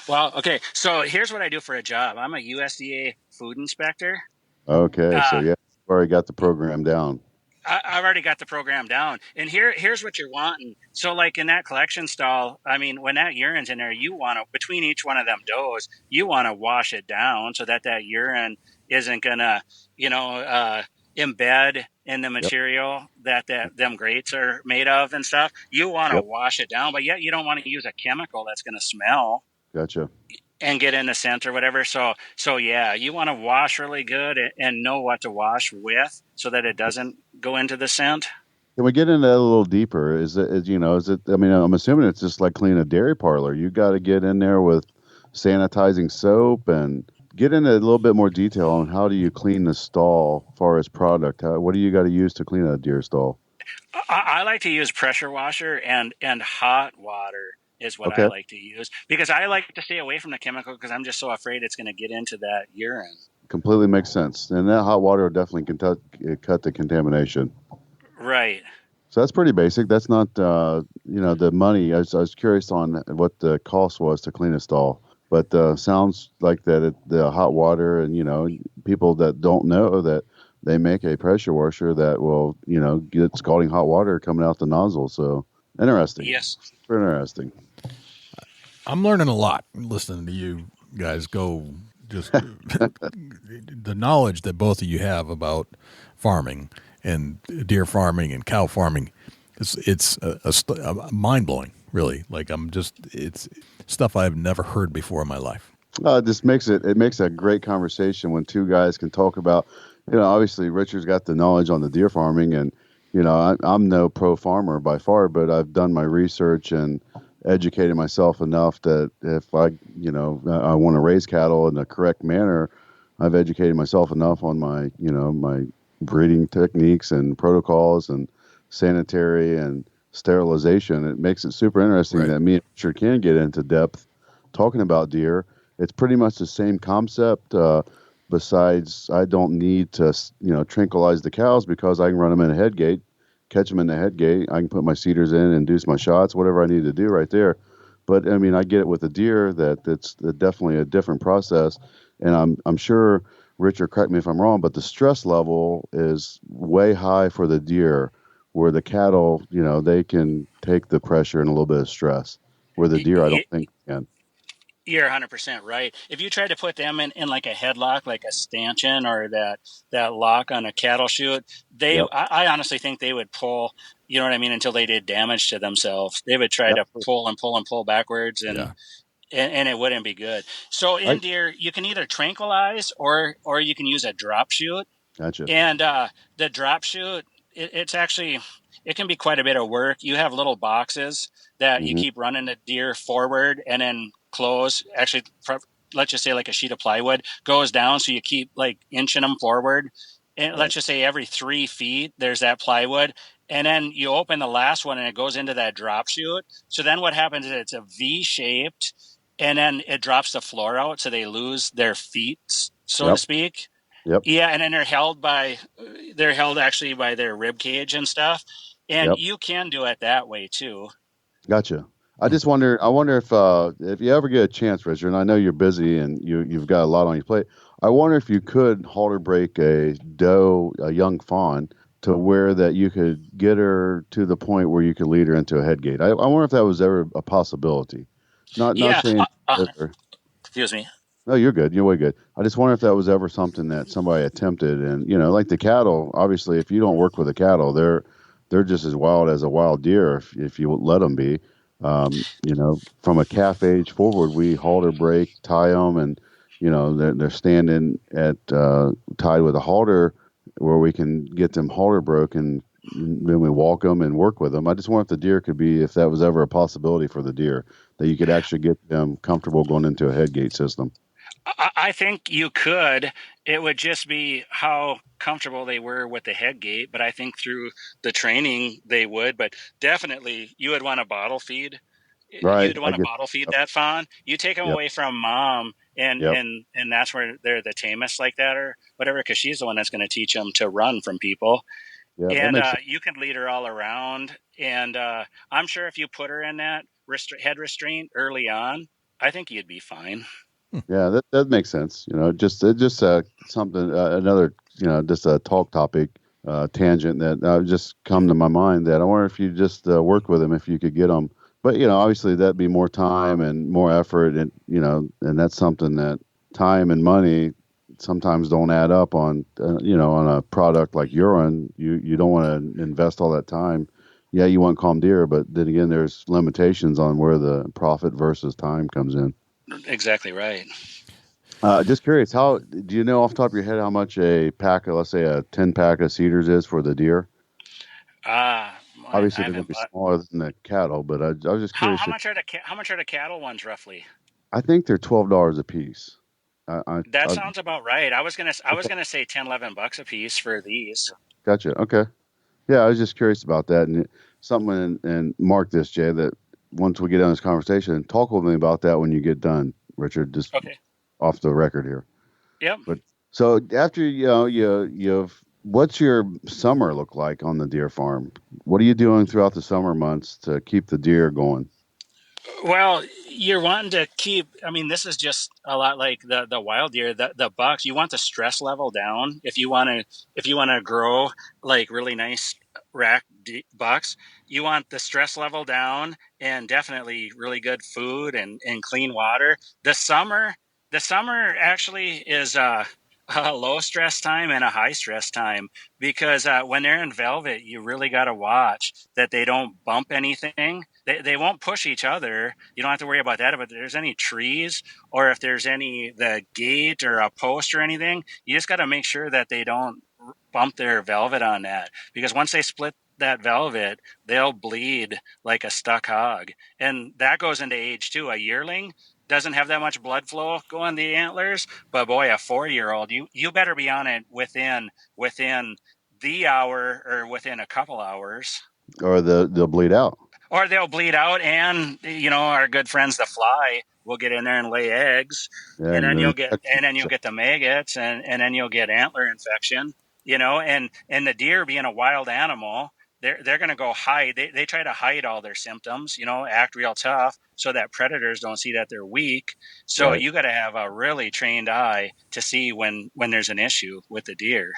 Well, okay. So here's what I do for a job. I'm a USDA food inspector. Okay. So you've already got the program down. I've already got the program down. And here's what you're wanting. So like in that collection stall, when that urine's in there, you want to, between each one of them does, you want to wash it down so that urine isn't going to, embed in the material that them grates are made of and stuff. You want to wash it down, but yet you don't want to use a chemical that's going to smell. Gotcha. And get in the scent or whatever. So yeah, you want to wash really good and know what to wash with so that it doesn't go into the scent. Can we get into that a little deeper? Is it, I'm assuming it's just like cleaning a dairy parlor. You got to get in there with sanitizing soap and get into a little bit more detail on how do you clean the stall as far as product. What do you got to use to clean a deer stall? I like to use pressure washer and hot water is what I like to use, because I like to stay away from the chemical because I'm just so afraid it's going to get into that urine. completely makes sense. And that hot water will definitely cut the contamination. Right. So that's pretty basic. That's not, the money. I was curious on what the cost was to clean a stall. But sounds like that the hot water and, people that don't know that they make a pressure washer that will, get scalding hot water coming out the nozzle. So interesting. Yes. Super interesting. I'm learning a lot listening to you guys go. Just the knowledge that both of you have about farming and deer farming and cow farming, it's mind blowing, really. Like it's stuff I've never heard before in my life. It just makes a great conversation when two guys can talk about, obviously Richard's got the knowledge on the deer farming, and I'm no pro farmer by far, but I've done my research and educated myself enough that if I want to raise cattle in the correct manner, I've educated myself enough on my my breeding techniques and protocols and sanitary and sterilization. It makes it super interesting that me and Richard can get into depth talking about deer. It's pretty much the same concept. Besides, I don't need to tranquilize the cows because I can run them in a head gate. Catch them in the head gate. I can put my cedars in, induce my shots, whatever I need to do right there. But I mean, I get it with the deer that's definitely a different process. And I'm sure, Richard, correct me if I'm wrong, but the stress level is way high for the deer, where the cattle, they can take the pressure and a little bit of stress, where the deer, I don't think can. You're 100% right. If you try to put them in like a headlock, like a stanchion or that lock on a cattle chute, I honestly think they would pull, you know what I mean, until they did damage to themselves. They would try to pull and pull and pull backwards, and it wouldn't be good. So in deer, you can either tranquilize or you can use a drop chute. Gotcha. And the drop chute, it's actually, it can be quite a bit of work. You have little boxes that you keep running the deer forward and then close. Actually, let's just say like a sheet of plywood goes down, so you keep like inching them forward. And let's just say every 3 feet there's that plywood, and then you open the last one and it goes into that drop chute. So then what happens is it's a V shaped, and then it drops the floor out, so they lose their feet, so to speak. Yep. Yeah, and then they're held actually by their rib cage and stuff, and you can do it that way too. Gotcha. I just wonder. I wonder if you ever get a chance, Richard, and I know you're busy and you've got a lot on your plate. I wonder if you could halter break a young fawn, to where that you could get her to the point where you could lead her into a head gate. I wonder if that was ever a possibility. Not saying. Excuse me. No, you're good. You're way good. I just wonder if that was ever something that somebody attempted. And like the cattle, obviously, if you don't work with the cattle, they're just as wild as a wild deer if you let them be. From a calf age forward, we halter break, tie them, and they're standing at tied with a halter where we can get them halter broke, and then we walk them and work with them. I just wonder if the deer could be, if that was ever a possibility for the deer, that you could actually get them comfortable going into a head gate system. I think you could. It would just be how comfortable they were with the head gate, but I think through the training they would. But definitely, you would want to bottle feed. Right. You'd want to bottle feed that fawn. You take them away from mom, and that's where they're the tamest like that or whatever, because she's the one that's going to teach them to run from people. And you can lead her all around. And I'm sure if you put her in that head restraint early on, I think you'd be fine. Yeah, that makes sense. Just something, another, just a talk topic, tangent that just come to my mind, that I wonder if you just work with them, if you could get them. But, obviously that'd be more time and more effort, and, and that's something that time and money sometimes don't add up on, on a product like urine. You don't want to invest all that time. Yeah, you want calm deer, but then again, there's limitations on where the profit versus time comes in. Exactly right. Just curious, how do you know off the top of your head how much a pack of, let's say, a 10-pack of cedars is for the deer? Obviously, they're going to be smaller than the cattle, but I was just curious. How much are the cattle ones roughly? I think they're $12 a piece. That sounds about right. I was gonna say $10-11 a piece for these. Gotcha. Okay. Yeah, I was just curious about that, and something, and mark this, Jay, that once we get on this conversation, talk with me about that when you get done, Richard. Just off the record here. Yep. But So after you've what's your summer look like on the deer farm? What are you doing throughout the summer months to keep the deer going? Well, you're wanting to keep, I mean, this is just a lot like the wild deer, the bucks. You want the stress level down if you want to grow like really nice bucks. You want the stress level down and definitely really good food and clean water. The summer actually is a low stress time and a high stress time because when they're in velvet, you really got to watch that they don't bump anything. They won't push each other. You don't have to worry about that. But if there's any trees or if there's the gate or a post or anything, you just got to make sure that they don't bump their velvet on that, because once they split that velvet, they'll bleed like a stuck hog. And that goes into age too. A yearling doesn't have that much blood flow going the antlers, but boy, a 4-year-old, you better be on it within the hour or within a couple hours. Or they'll bleed out. Or they'll bleed out, and our good friends the fly will get in there and lay eggs, Yeah, and then you'll get the maggots, and then you'll get antler infection. And the deer, being a wild animal, they're going to go hide. They try to hide all their symptoms, act real tough so that predators don't see that they're weak. So Right. you got to have a really trained eye to see when there's an issue with the deer.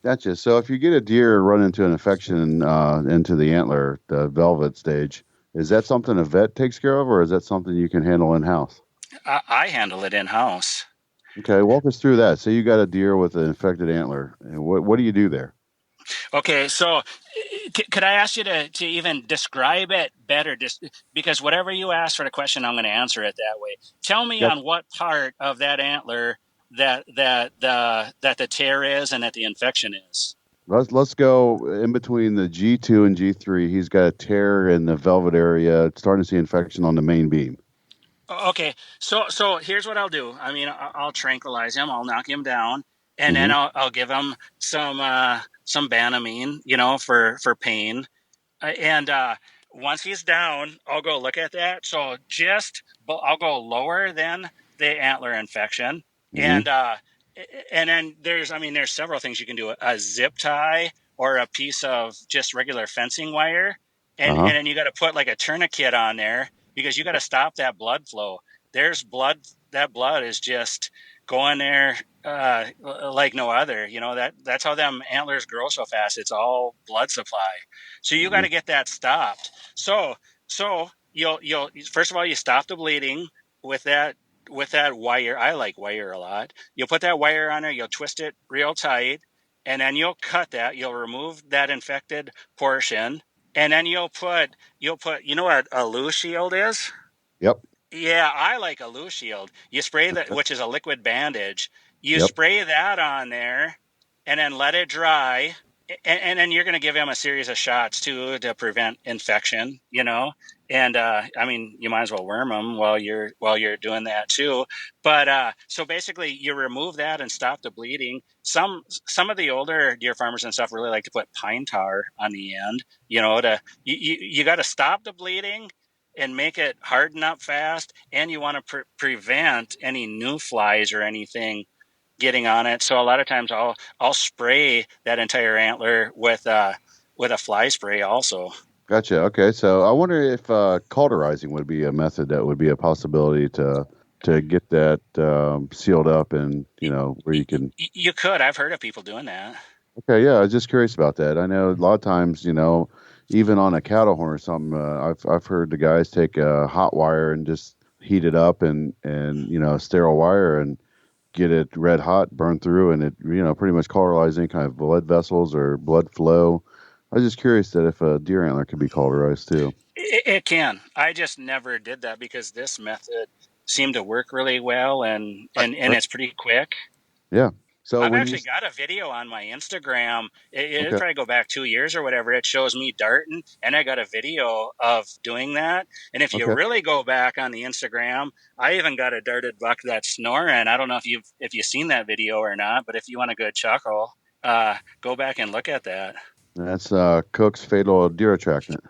Gotcha. So if you get a deer run into an infection into the antler, the velvet stage, is that something a vet takes care of, or is that something you can handle in-house? I handle it in-house. Okay, walk us through that. So you got a deer with an infected antler, and what do you do there? Okay, so could I ask you to even describe it better? Just because whatever you ask for the question, I'm going to answer it that way. Tell me on what part of that antler that the tear is and that the infection is. Let's go in between the G2 and G3. He's got a tear in the velvet area, starting to see infection on the main beam. Okay, so here's what I'll do. I mean, I'll tranquilize him. I'll knock him down, and then I'll give him some Banamine, for pain. And once he's down, I'll go look at that. So I'll go lower than the antler infection, and then there's several things you can do: a zip tie or a piece of just regular fencing wire, and then you got to put like a tourniquet on there, because you got to stop that blood flow. There's blood. That blood is just going there like no other. That's how them antlers grow so fast. It's all blood supply. So you got to get that stopped. So you'll first of all, you stop the bleeding with that wire. I like wire a lot. You'll put that wire on there. You'll twist it real tight, and then you'll cut that. You'll remove that infected portion. And then you'll put what a loose shield is? Yep. Yeah, I like a loose shield. You spray that, which is a liquid bandage. You spray that on there and then let it dry. And then you're going to give him a series of shots too to prevent infection, And you might as well worm them while you're doing that too. But so basically, you remove that and stop the bleeding. Some of the older deer farmers and stuff really like to put pine tar on the end. You got to stop the bleeding and make it harden up fast, and you want to prevent any new flies or anything getting on it. So a lot of times I'll spray that entire antler with a fly spray also. Gotcha. Okay, so I wonder if cauterizing would be a method that would be a possibility to get that sealed up, and where you can. You could. I've heard of people doing that. Okay, yeah, I was just curious about that. I know a lot of times, even on a cattle horn or something, I've heard the guys take a hot wire and just heat it up and sterile wire and get it red hot, burn through, and it pretty much cauterize any kind of blood vessels or blood flow. I was just curious that if a deer antler could be cauterized too. It can. I just never did that because this method seemed to work really well, and it's pretty quick. Yeah. So I've actually got a video on my Instagram. It'll probably go back 2 years or whatever. It shows me darting, and I got a video of doing that. And if you really go back on the Instagram, I even got a darted buck that's snoring. I don't know if you've seen that video or not, but if you want a good chuckle, go back and look at that. That's Cook's Fatal Deer Attractant.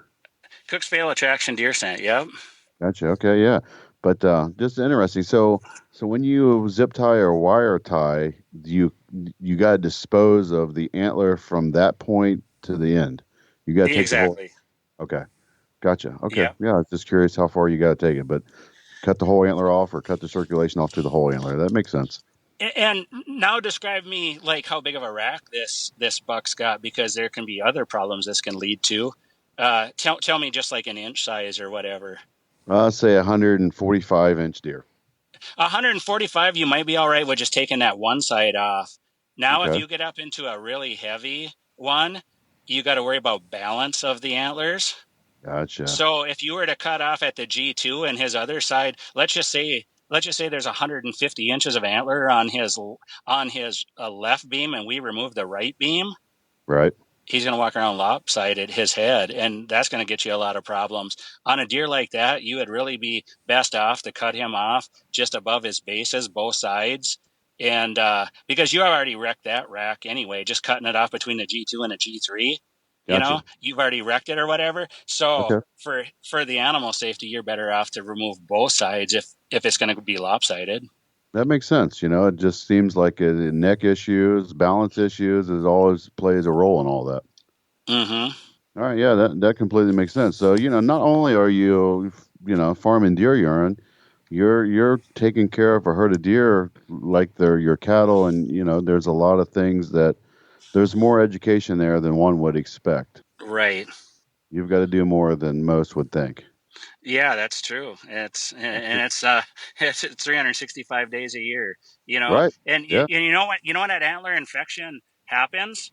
Cook's Fatal Attraction Deer Scent. Yep. Gotcha. Okay. Yeah. But just interesting. So when you zip tie or wire tie, you got to dispose of the antler from that point to the end. You got to take the whole. Exactly. Okay, gotcha. Okay, Yeah. yeah. I was just curious how far you got to take it, but cut the whole antler off or cut the circulation off to the whole antler. That makes sense. And now describe me like how big of a rack this buck's got, because there can be other problems this can lead to. Tell me just like an inch size or whatever. Say 145-inch deer. 145, you might be all right with just taking that one side off. Now, if Okay. you get up into a really heavy one, you got to worry about balance of the antlers. Gotcha. So if you were to cut off at the G2 and his other side, let's just say there's 150 inches of antler on his left beam, and we remove the right beam. Right. He's going to walk around lopsided his head, and that's going to get you a lot of problems. On a deer like that, you would really be best off to cut him off just above his bases, both sides. And because you already wrecked that rack anyway, just cutting it off between the G2 and the G3, Gotcha. you've already wrecked it or whatever. So Okay. for the animal safety, you're better off to remove both sides if it's going to be lopsided. That makes sense. It just seems like neck issues, balance issues, is always plays a role in all that. Mm-hmm. All right, yeah, that completely makes sense. So, not only are you, farming deer urine, you're taking care of a herd of deer like they're your cattle, and there's a lot of things there's more education there than one would expect. Right. You've got to do more than most would think. Yeah, that's true. It's 365 days a year, Right. and Yeah. you know when that antler infection happens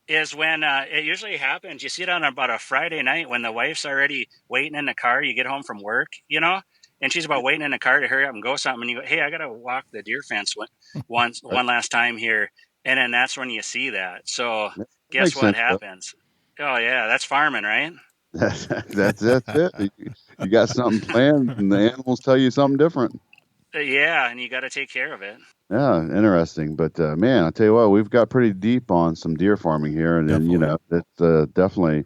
is when it usually happens. You see it on about a Friday night when the wife's already waiting in the car. You get home from work, and she's about waiting in the car to hurry up and go something. And you go, hey, I got to walk the deer fence one last time here. And then that's when you see that. So guess what happens? Oh yeah, that's farming, right? That's it. You got something planned, and the animals tell you something different. Yeah, and you got to take care of it. Yeah, interesting. But man, I tell you what, we've got pretty deep on some deer farming here, and then it's definitely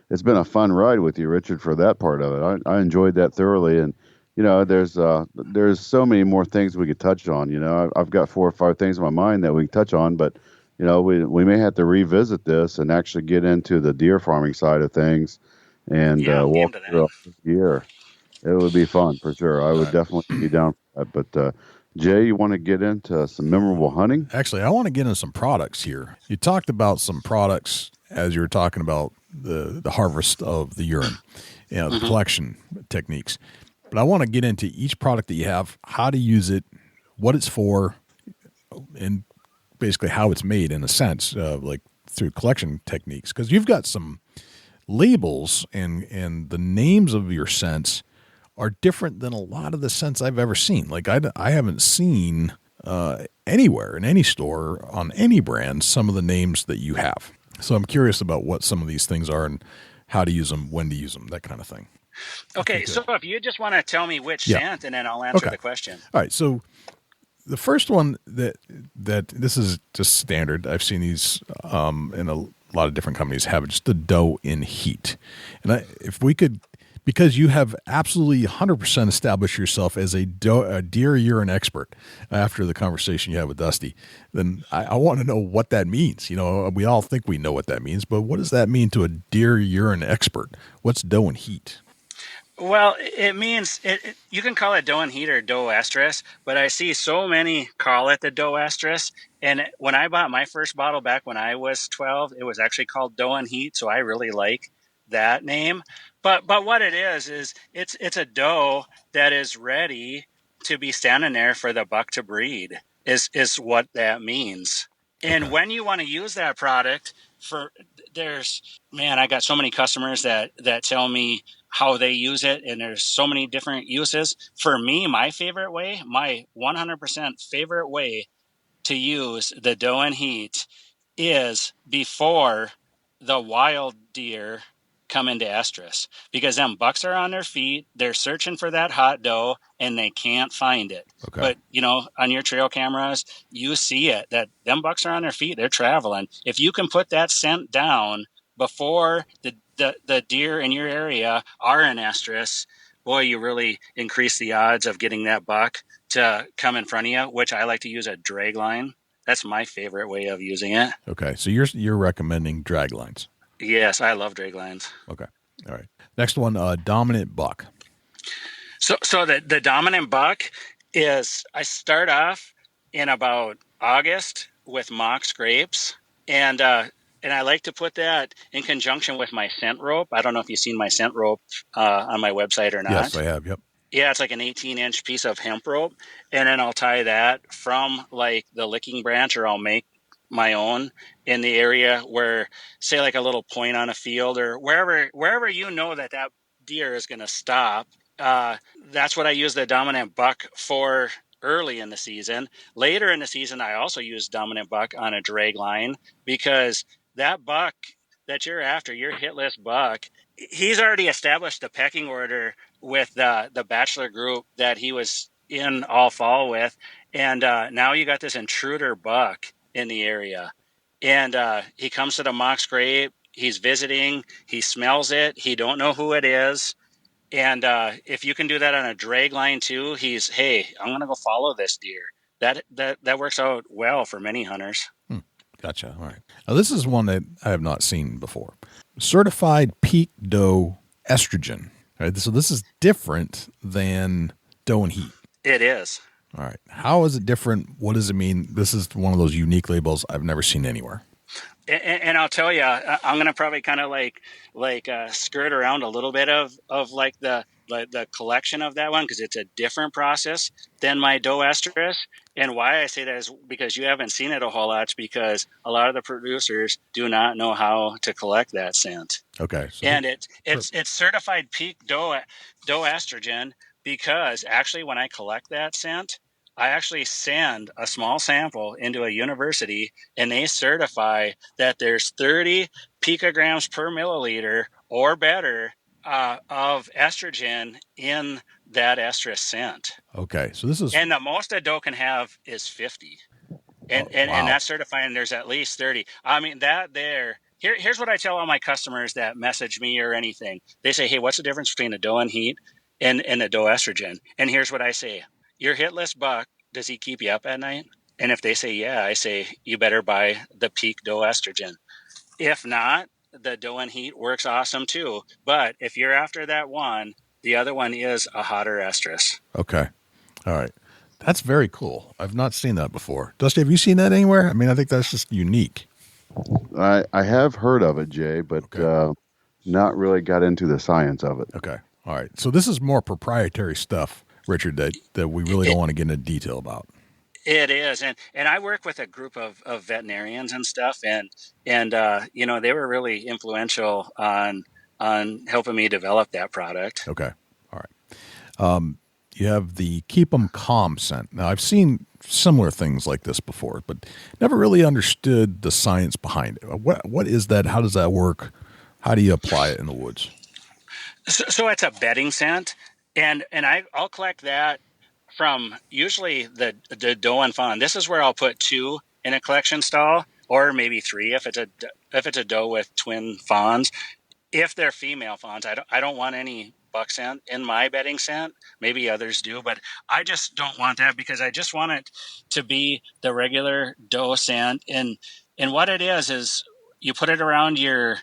it's been a fun ride with you, Richard, for that part of it. I enjoyed that thoroughly, and there's so many more things we could touch on. I've got 4 or 5 things in my mind that we can touch on, but we may have to revisit this and actually get into the deer farming side of things and walk through this year. It would be fun for sure. I would definitely be down for that. But Jay, you want to get into some memorable hunting? Actually, I want to get into some products here. You talked about some products as you were talking about the harvest of the urine, the collection techniques. But I want to get into each product that you have, how to use it, what it's for, and basically how it's made in a sense, like through collection techniques. Because you've got some labels and the names of your scents are different than a lot of the scents I've ever seen. Like I haven't seen anywhere in any store on any brand some of the names that you have. So I'm curious about what some of these things are and how to use them, when to use them, that kind of thing. Okay, so if you just want to tell me which scent, and then I'll answer the question. All right, so the first one that this is just standard. I've seen these in a lot of different companies have just the doe in heat. And if we could, because you have absolutely 100% established yourself as a deer urine expert after the conversation you had with Dusty, then I want to know what that means. We all think we know what that means, but what does that mean to a deer urine expert? What's doe in heat? Well, it means you can call it doe in heat or doe estrus, but I see so many call it the doe estrus. And when I bought my first bottle back when I was 12, it was actually called doe in heat. So I really like that name. But what it is it's a doe that is ready to be standing there for the buck to breed is what that means. And when you want to use that product I got so many customers that tell me how they use it, and there's so many different uses. For me, my 100% favorite way to use the doe in heat is before the wild deer come into estrus, because them bucks are on their feet, they're searching for that hot doe and they can't find it. But on your trail cameras you see it, that them bucks are on their feet, they're traveling. If you can put that scent down before the deer in your area are in estrus, boy, you really increase the odds of getting that buck to come in front of you, which I like to use a drag line. That's my favorite way of using it. Okay, so you're recommending drag lines. Yes, I love drag lines. Okay, all right. Next one, dominant buck. So the dominant buck is, I start off in about August with mock scrapes, and I like to put that in conjunction with my scent rope. I don't know if you've seen my scent rope on my website or not. Yes, I have. Yep. Yeah, it's like an 18-inch piece of hemp rope, and then I'll tie that from like the licking branch, or I'll make my own in the area where, say, like a little point on a field or wherever you know that deer is going to stop. That's what I use the dominant buck for early in the season. Later in the season, I also use dominant buck on a drag line, because that buck that you're after, your hit list buck, he's already established a pecking order with the bachelor group that he was in all fall with. And now you got this intruder buck in the area. And he comes to the mock scrape. He's visiting. He smells it. He don't know who it is. And if you can do that on a drag line too, hey, I'm going to go follow this deer. That works out well for many hunters. Gotcha. All right. Now, this is one that I have not seen before. Certified peak doe estrogen. All right. So this is different than doe and heat. It is. All right. How is it different? What does it mean? This is one of those unique labels I've never seen anywhere. And I'll tell you, I'm going to probably kind of like skirt around a little bit of like the collection of that one, because it's a different process than my doe estrus. And why I say that is because you haven't seen it a whole lot. It's because a lot of the producers do not know how to collect that scent. Okay. So and it's certified peak doe estrogen, because actually when I collect that scent, I actually send a small sample into a university, and they certify that there's 30 picograms per milliliter or better of estrogen in that estrus scent. Okay, so this is, and the most a doe can have is 50, and that's certifying there's at least 30. I mean, that there. Here's what I tell all my customers that message me or anything. They say, "Hey, what's the difference between a doe and heat and a doe estrogen?" And here's what I say. Your hit list buck, does he keep you up at night? And if they say, yeah, I say, you better buy the peak doe estrogen. If not, the doe and heat works awesome too. But if you're after that one, the other one is a hotter estrus. Okay. All right. That's very cool. I've not seen that before. Dusty, have you seen that anywhere? I mean, I think that's just unique. I have heard of it, Jay, but not really got into the science of it. Okay. All right. So this is more proprietary stuff, Richard, that we really don't want to get into detail about. It is. And I work with a group of veterinarians and stuff. And they were really influential on helping me develop that product. Okay. All right. You have the Keep 'em Calm scent. Now, I've seen similar things like this before, but never really understood the science behind it. What is that? How does that work? How do you apply it in the woods? So it's a bedding scent. And I'll collect that from usually the doe and fawn. This is where I'll put 2 in a collection stall, or maybe 3 if it's a doe with twin fawns. If they're female fawns, I don't want any buck scent in my bedding scent. Maybe others do, but I just don't want that, because I just want it to be the regular doe scent. And what it is you put it around your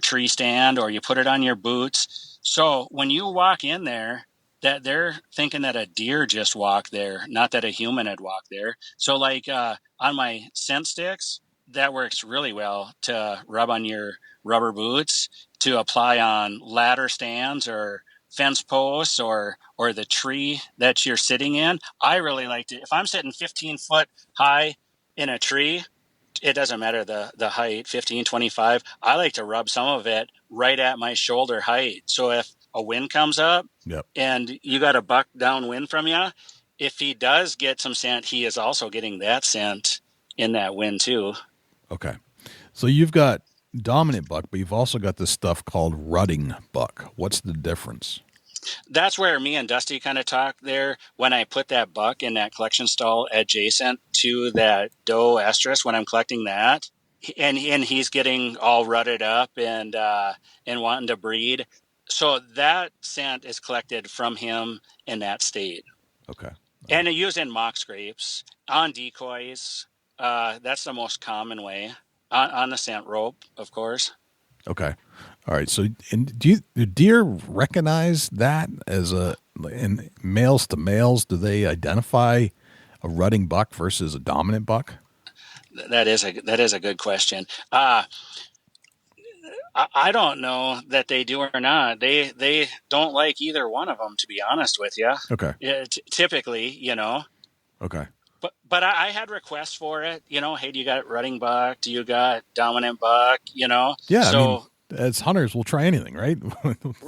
tree stand, or you put it on your boots. So when you walk in there, that they're thinking that a deer just walked there, not that a human had walked there. So like on my scent sticks, that works really well to rub on your rubber boots, to apply on ladder stands or fence posts or the tree that you're sitting in. I really like to, if I'm sitting 15 foot high in a tree, it doesn't matter the height, 15, 25, I like to rub some of it right at my shoulder height. So if a wind comes up and you got a buck downwind from you, if he does get some scent, he is also getting that scent in that wind too. Okay. So you've got dominant buck, but you've also got this stuff called rutting buck. What's the difference? That's where me and Dusty kind of talked there when I put that buck in that collection stall adjacent to that doe estrus when I'm collecting that. And he's getting all rutted up and wanting to breed. So that scent is collected from him in that state. Okay. And used in mock scrapes, on decoys. That's the most common way. On the scent rope, of course. Okay. All right. So, and do deer recognize that as in males to males? Do they identify a rutting buck versus a dominant buck? That is a good question. I don't know that they do or not. They don't like either one of them, to be honest with you. Okay. Typically, you know. Okay. But I had requests for it. You know, hey, do you got rutting buck? Do you got dominant buck? You know. Yeah. So, I mean, as hunters, we'll try anything, right?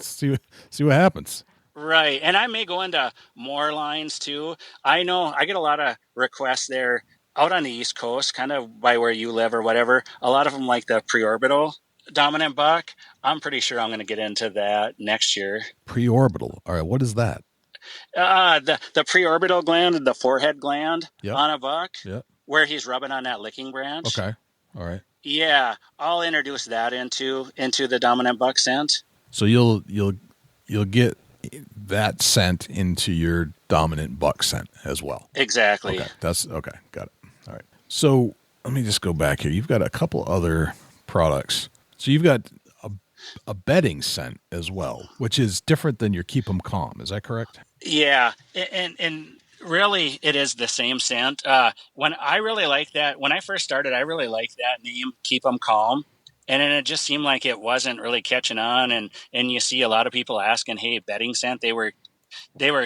see what happens. Right. And I may go into more lines too. I know I get a lot of requests there out on the East Coast, kind of by where you live or whatever. A lot of them like the preorbital dominant buck. I'm pretty sure I'm going to get into that next year. Preorbital. All right. What is that? The preorbital gland, the forehead gland Yep. on a buck, Yep. where he's rubbing on that licking branch. Okay. All right. Yeah. I'll introduce that into the dominant buck scent. So you'll get that scent into your dominant buck scent as well. Exactly. Okay. That's okay. Got it. All right. So let me just go back here. You've got a couple other products. So you've got a bedding scent as well, which is different than your Keep 'em Calm. Is that correct? Yeah. And really it is the same scent. When I really like that, when I first started, I really liked that name, Keep 'em Calm. And then it just seemed like it wasn't really catching on. And you see a lot of people asking, hey, bedding scent. They were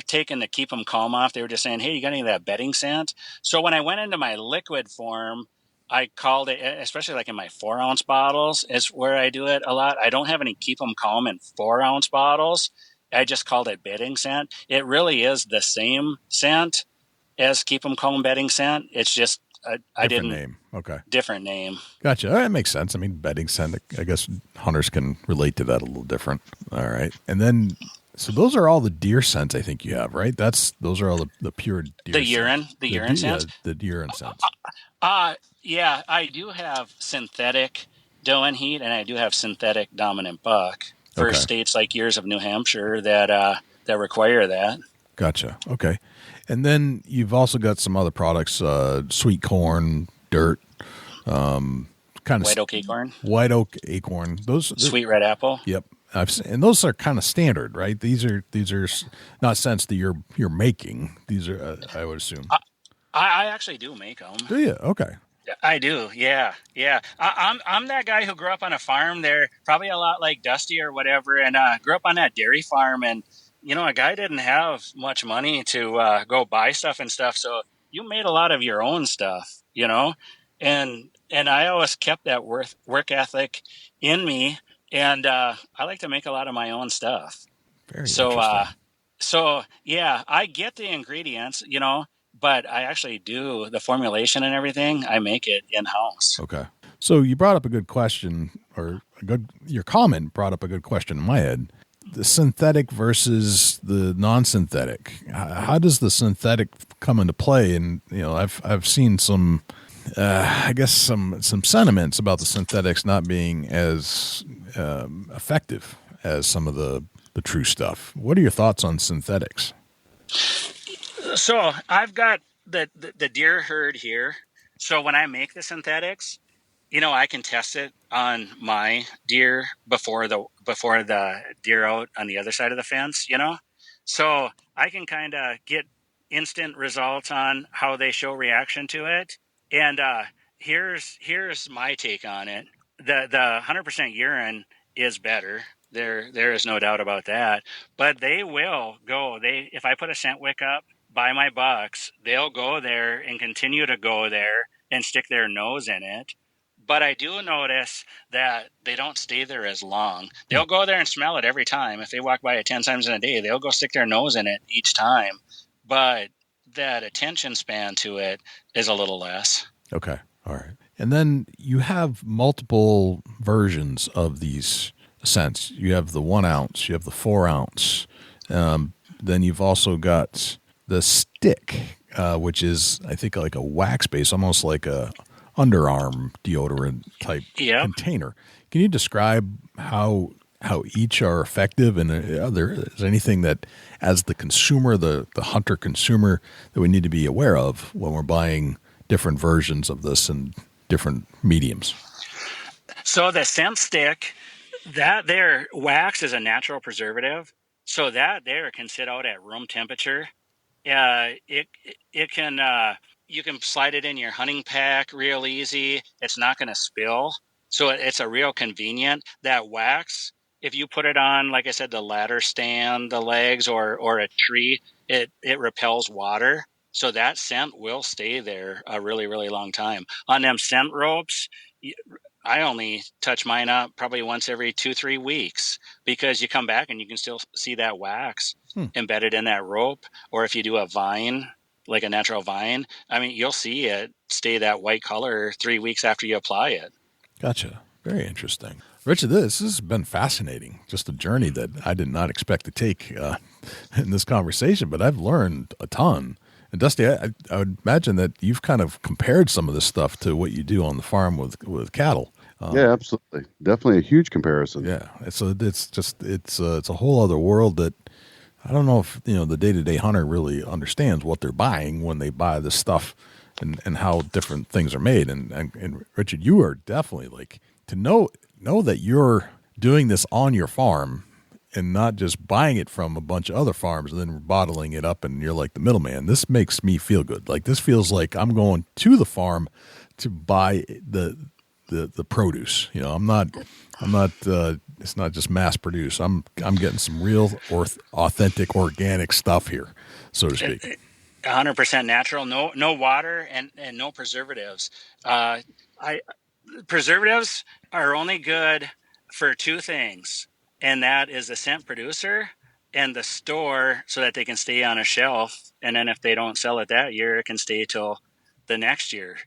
taking the Keep 'em Calm off. They were just saying, hey, you got any of that bedding scent? So when I went into my liquid form, I called it, especially like in my 4-ounce bottles is where I do it a lot. I don't have any Keep 'em Calm in 4-ounce bottles. I just called it bedding scent. It really is the same scent as Keep 'em Calm bedding scent. It's just Different name. Okay. Different name. Gotcha. That makes sense. I mean, bedding scent, I guess hunters can relate to that a little different. All right. And then, so those are all the deer scents I think you have, right? Those are all the pure deer The urine, scents. the urine scents? Yeah, the urine scents. Yeah, I do have synthetic doe and heat, and I do have synthetic dominant buck for states like yours of New Hampshire that require that. Gotcha. Okay. And then you've also got some other products, sweet corn, dirt, kind of white oak acorn. White oak acorn. Those sweet red apple. Yep. And those are kind of standard, right? These are not scents that you're making. These are I would assume. I actually do make them. Do you? Okay. I do. Yeah. I'm that guy who grew up on a farm there, probably a lot like Dusty or whatever, and grew up on that dairy farm. And you know, a guy didn't have much money to go buy stuff and stuff, so you made a lot of your own stuff, you know, and I always kept that work ethic in me, and I like to make a lot of my own stuff. Very interesting. So yeah, I get the ingredients, you know, but I actually do the formulation and everything. I make it in house. Okay. So you brought up a good question, your comment brought up a good question in my head. The synthetic versus the non-synthetic. How does the synthetic come into play? And you know, I've seen some, I guess some sentiments about the synthetics not being as effective as some of the true stuff. What are your thoughts on synthetics? So I've got the deer herd here. So when I make the synthetics, you know, I can test it on my deer before the deer out on the other side of the fence, you know? So I can kind of get instant results on how they show reaction to it. And here's my take on it. The 100% urine is better. There is no doubt about that. But they will go. If I put a scent wick up by my bucks, they'll go there and continue to go there and stick their nose in it. But I do notice that they don't stay there as long. They'll go there and smell it every time. If they walk by it 10 times in a day, they'll go stick their nose in it each time. But that attention span to it is a little less. Okay. All right. And then you have multiple versions of these scents. You have the 1 ounce, you have the 4 ounce. Then you've also got the stick, which is, I think, like a wax base, almost like a underarm deodorant type container. Can you describe how how each are effective, and there is anything that, as the consumer, the hunter consumer, that we need to be aware of when we're buying different versions of this and different mediums? So the scent stick, that there wax is a natural preservative, so that there can sit out at room temperature. It can you can slide it in your hunting pack real easy. It's not going to spill, so it's a real convenient. That wax, if you put it on, like I said, the ladder stand, the legs, or a tree, it repels water, so that scent will stay there a really, really long time. On them scent ropes, I only touch mine up probably once every 2-3 weeks, because you come back and you can still see that wax embedded in that rope. Or if you do a vine, like a natural vine, I mean, you'll see it stay that white color 3 weeks after you apply it. Gotcha. Very interesting. Richard, this has been fascinating. Just a journey that I did not expect to take in this conversation, but I've learned a ton. And Dusty, I would imagine that you've kind of compared some of this stuff to what you do on the farm with cattle. Yeah, absolutely. Definitely a huge comparison. Yeah. It's a whole other world that I don't know if, the day-to-day hunter really understands what they're buying when they buy this stuff and how different things are made. And Richard, you are definitely like, to know that you're doing this on your farm and not just buying it from a bunch of other farms and then bottling it up and you're like the middleman. This makes me feel good. Like, this feels like I'm going to the farm to buy the produce. I'm not it's not just mass produced. I'm getting some real authentic organic stuff here, so to speak. 100% natural, no water and no preservatives. Preservatives are only good for two things, and that is the scent producer and the store, so that they can stay on a shelf. And then if they don't sell it that year, it can stay till the next year,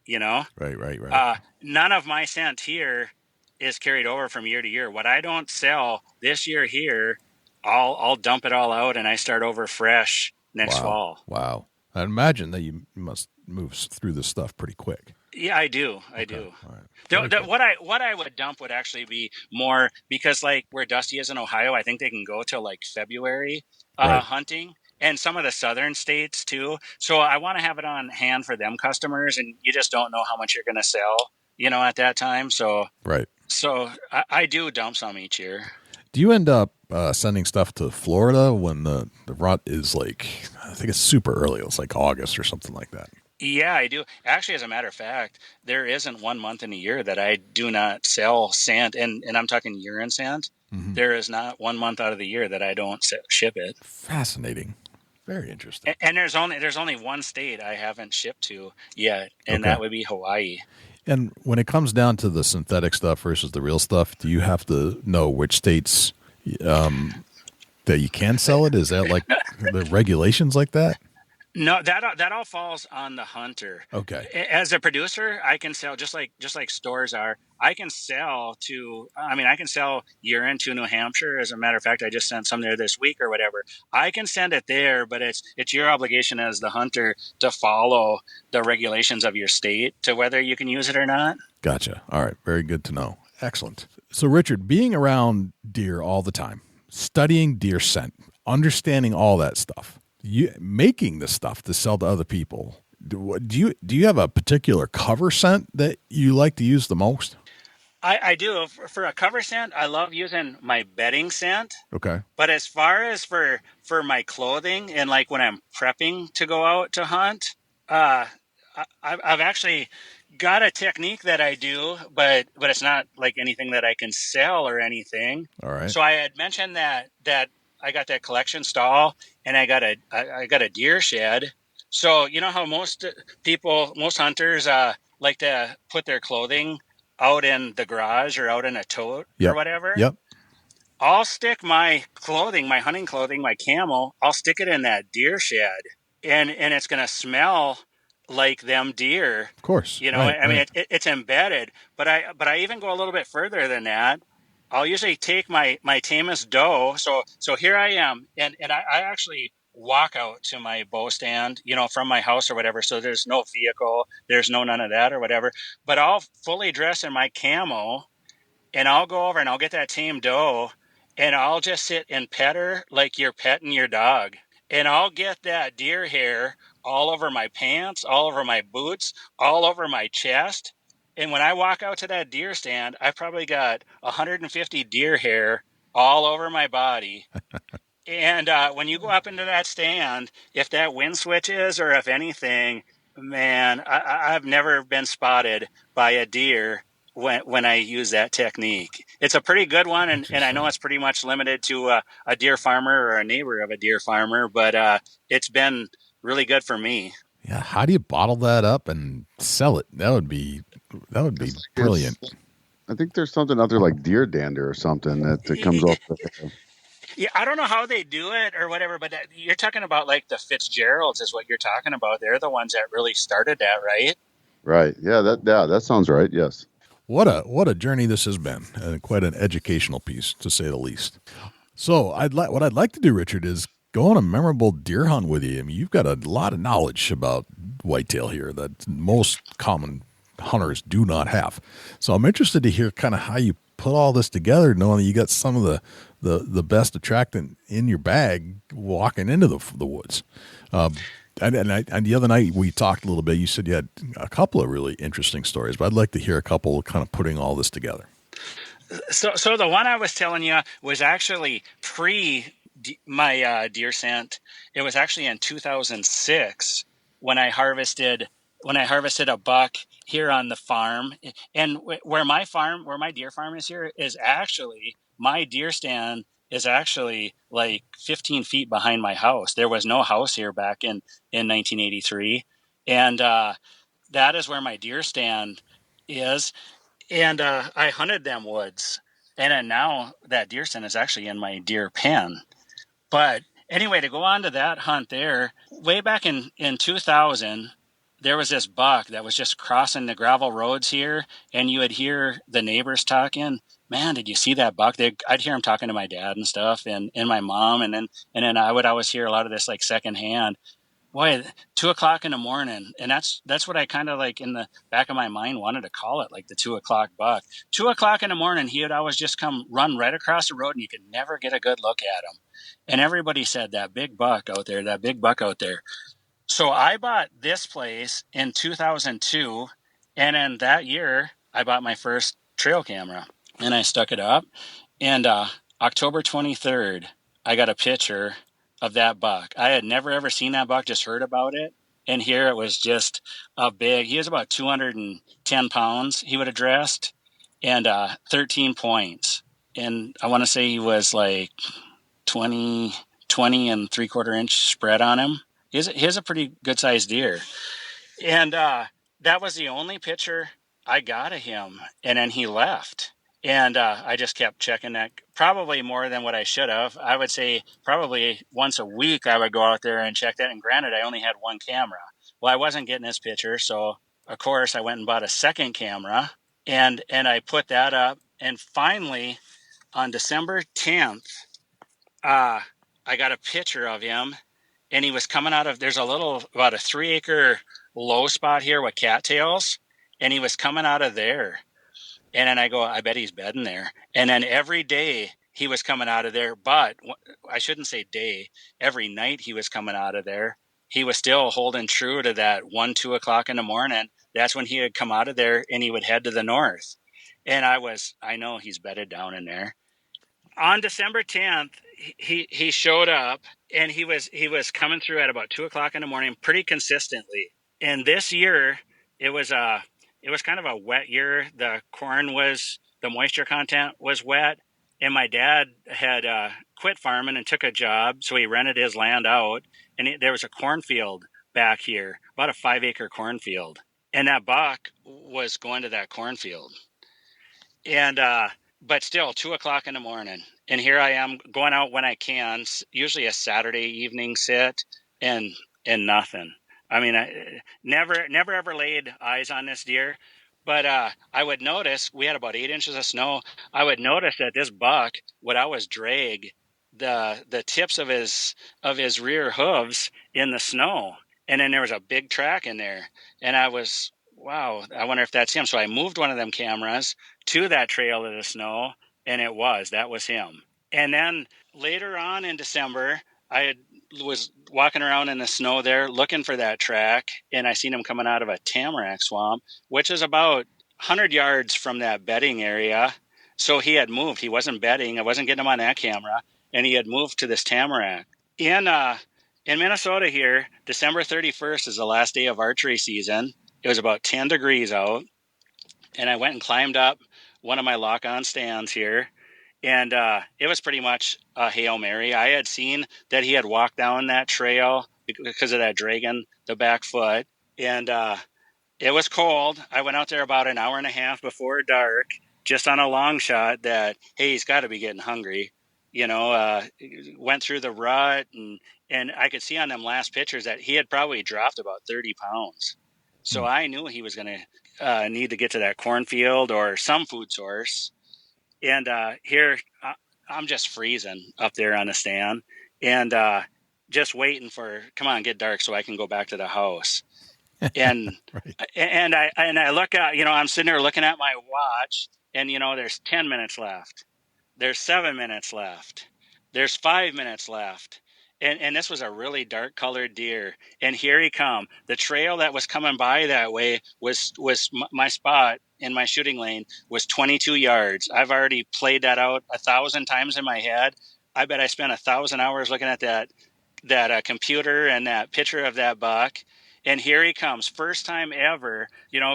Right. None of my scent here is carried over from year to year. What I don't sell this year here, I'll dump it all out and I start over fresh next fall. Wow. I imagine that you must move through this stuff pretty quick. Yeah, I do. I do. All right. What I would dump would actually be more, because like where Dusty is in Ohio, I think they can go till like February hunting, and some of the southern states too. So I want to have it on hand for them customers, and you just don't know how much you're going to sell, at that time. So right. So I do dump some each year. Do you end up sending stuff to Florida when the rut is like, I think it's super early. It's like August or something like that. Yeah, I do. Actually, as a matter of fact, there isn't 1 month in a year that I do not sell scent, and I'm talking urine scent. Mm-hmm. There is not 1 month out of the year that I don't ship it. Fascinating. Very interesting. And there's only one state I haven't shipped to yet, and that would be Hawaii. And when it comes down to the synthetic stuff versus the real stuff, do you have to know which states that you can sell it? Is that like the regulations like that? No, that all falls on the hunter. Okay. As a producer, I can sell just like stores are. I can sell urine to New Hampshire. As a matter of fact, I just sent some there this week or whatever. I can send it there, but it's your obligation as the hunter to follow the regulations of your state to whether you can use it or not. Gotcha. All right. Very good to know. Excellent. So, Richard, being around deer all the time, studying deer scent, understanding all that stuff, you making this stuff to sell to other people, do you have a particular cover scent that you like to use the most? I do. For a cover scent, I love using my bedding scent. Okay. But as far as for my clothing and like when I'm prepping to go out to hunt, I've actually got a technique that I do, but it's not like anything that I can sell or anything. All right. So I had mentioned that I got that collection stall and I got a deer shed. So you know how most hunters like to put their clothing out in the garage or out in a tote or whatever. Yep. I'll stick my clothing, my hunting clothing, my camo, I'll stick it in that deer shed, and it's going to smell like them deer. Of course. It's embedded, but I even go a little bit further than that. I'll usually take my tamest doe. So here I am, and I actually walk out to my bow stand, from my house or whatever. So there's no vehicle, there's none of that or whatever. But I'll fully dress in my camo, and I'll go over and I'll get that tame doe, and I'll just sit and pet her like you're petting your dog. And I'll get that deer hair all over my pants, all over my boots, all over my chest. And when I walk out to that deer stand, I've probably got 150 deer hair all over my body. And when you go up into that stand, if that wind switches or if anything, man, I've never been spotted by a deer when I use that technique. It's a pretty good one, and I know it's pretty much limited to a deer farmer or a neighbor of a deer farmer, but it's been really good for me. Yeah, how do you bottle that up and sell it? That would be brilliant. I think there's something out there like deer dander or something that comes off the hair. Yeah, I don't know how they do it or whatever, but you're talking about like the Fitzgeralds is what you're talking about. They're the ones that really started that, right? Right. Yeah, that sounds right. Yes. What a journey this has been. Quite an educational piece, to say the least. So what I'd like to do, Richard, is go on a memorable deer hunt with you. I mean, you've got a lot of knowledge about whitetail here that most common hunters do not have. So I'm interested to hear kind of how you put all this together, knowing that you got some of the best attractant in your bag walking into the woods. And the other night we talked a little bit. You said you had a couple of really interesting stories, but I'd like to hear a couple kind of putting all this together. So the one I was telling you was actually pre my deer scent. It was actually in 2006 when I harvested a buck here on the farm. And where my deer farm is here is actually, my deer stand is actually like 15 feet behind my house. There was no house here back in 1983. And that is where my deer stand is. And I hunted them woods. And then now that deer stand is actually in my deer pen. But anyway, to go on to that hunt there, way back in 2000, there was this buck that was just crossing the gravel roads here, and you would hear the neighbors talking, man, did you see that buck? I'd hear them talking to my dad and stuff, and my mom, and then I would always hear a lot of this like secondhand. Boy, 2:00 in the morning, and that's what I kind of like in the back of my mind wanted to call it, like the 2:00 buck. 2:00 in the morning, he would always just come run right across the road, and you could never get a good look at him. And everybody said, that big buck out there, that big buck out there. So I bought this place in 2002, and in that year, I bought my first trail camera, and I stuck it up. And October 23rd, I got a picture of that buck. I had never, ever seen that buck, just heard about it. And here it was just he was about 210 pounds he would have dressed, and 13 points. And I want to say he was like 20 and 3/4 inch spread on him. He has a pretty good sized deer. And that was the only picture I got of him. And then he left. And I just kept checking that, probably more than what I should have. I would say probably once a week I would go out there and check that. And granted, I only had one camera. Well, I wasn't getting this picture. So, of course, I went and bought a second camera. And I put that up. And finally, on December 10th, I got a picture of him. And he was coming out of, there's about a 3-acre low spot here with cattails. And he was coming out of there. And then I go, I bet he's bedding there. And then every day he was coming out of there. But I shouldn't say day. Every night he was coming out of there. He was still holding true to that 2:00 in the morning. That's when he would come out of there and he would head to the north. And I know he's bedded down in there. On December 10th, he showed up, and he was coming through at about 2:00 in the morning pretty consistently. And this year, it was kind of a wet year. The moisture content was wet, and my dad had quit farming and took a job, so he rented his land out, and there was a cornfield back here, about a 5-acre cornfield, and that buck was going to that cornfield. And but still, 2:00 in the morning, and here I am going out when I can, usually a Saturday evening sit, and nothing. I mean, I never ever laid eyes on this deer, but I would notice, we had about 8 inches of snow. I would notice that this buck would always drag the tips of his rear hooves in the snow, and then there was a big track in there, and I was, wow, I wonder if that's him. So I moved one of them cameras to that trail of the snow, and that was him. And then later on in December, was walking around in the snow there looking for that track, and I seen him coming out of a tamarack swamp, which is about 100 yards from that bedding area. So he had moved. He wasn't bedding. I wasn't getting him on that camera, and he had moved to this tamarack. In Minnesota here, December 31st is the last day of archery season. It was about 10 degrees out, and I went and climbed up one of my lock-on stands here. And it was pretty much a Hail Mary. I had seen that he had walked down that trail because of that dragging the back foot. And it was cold. I went out there about an hour and a half before dark, just on a long shot that, hey, he's got to be getting hungry. Went through the rut. And I could see on them last pictures that he had probably dropped about 30 pounds. So I knew he was going to need to get to that cornfield or some food source. And here, I'm just freezing up there on the stand and just waiting for, come on, get dark so I can go back to the house. And Right. and I look at, I'm sitting there looking at my watch, and, there's 10 minutes left. There's 7 minutes left. There's 5 minutes left. And this was a really dark colored deer. And here he come. The trail that was coming by that way was my spot in my shooting lane was 22 yards. I've already played that out 1,000 times in my head. I bet I spent 1,000 hours looking at that computer and that picture of that buck. And here he comes, first time ever.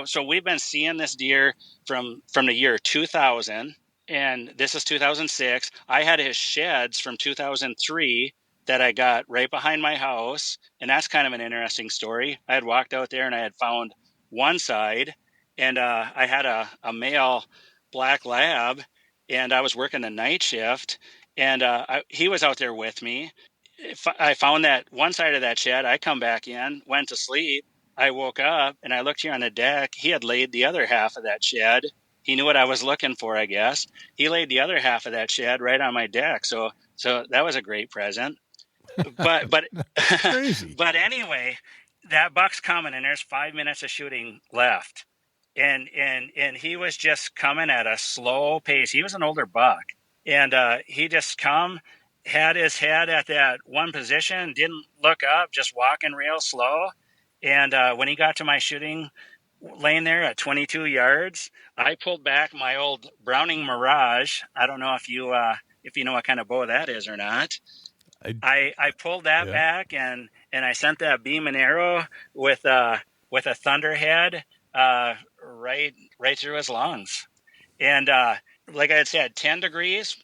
So we've been seeing this deer from the year 2000, and this is 2006. I had his sheds from 2003 that I got right behind my house. And that's kind of an interesting story. I had walked out there and I had found one side, and I had a male black lab, and I was working the night shift, and he was out there with me. I found that one side of that shed. I come back in, went to sleep. I woke up and I looked here on the deck. He had laid the other half of that shed. He knew what I was looking for, I guess. He laid the other half of that shed right on my deck. So that was a great present. But Crazy. But anyway, that buck's coming, and there's 5 minutes of shooting left, and he was just coming at a slow pace. He was an older buck, and he just had his head at that one position, didn't look up, just walking real slow. And when he got to my shooting lane there at 22 yards, I pulled back my old Browning Mirage. I don't know if you know what kind of bow that is or not. I pulled that back and I sent that beam and arrow with a thunderhead right through his lungs. And like I had said, 10 degrees.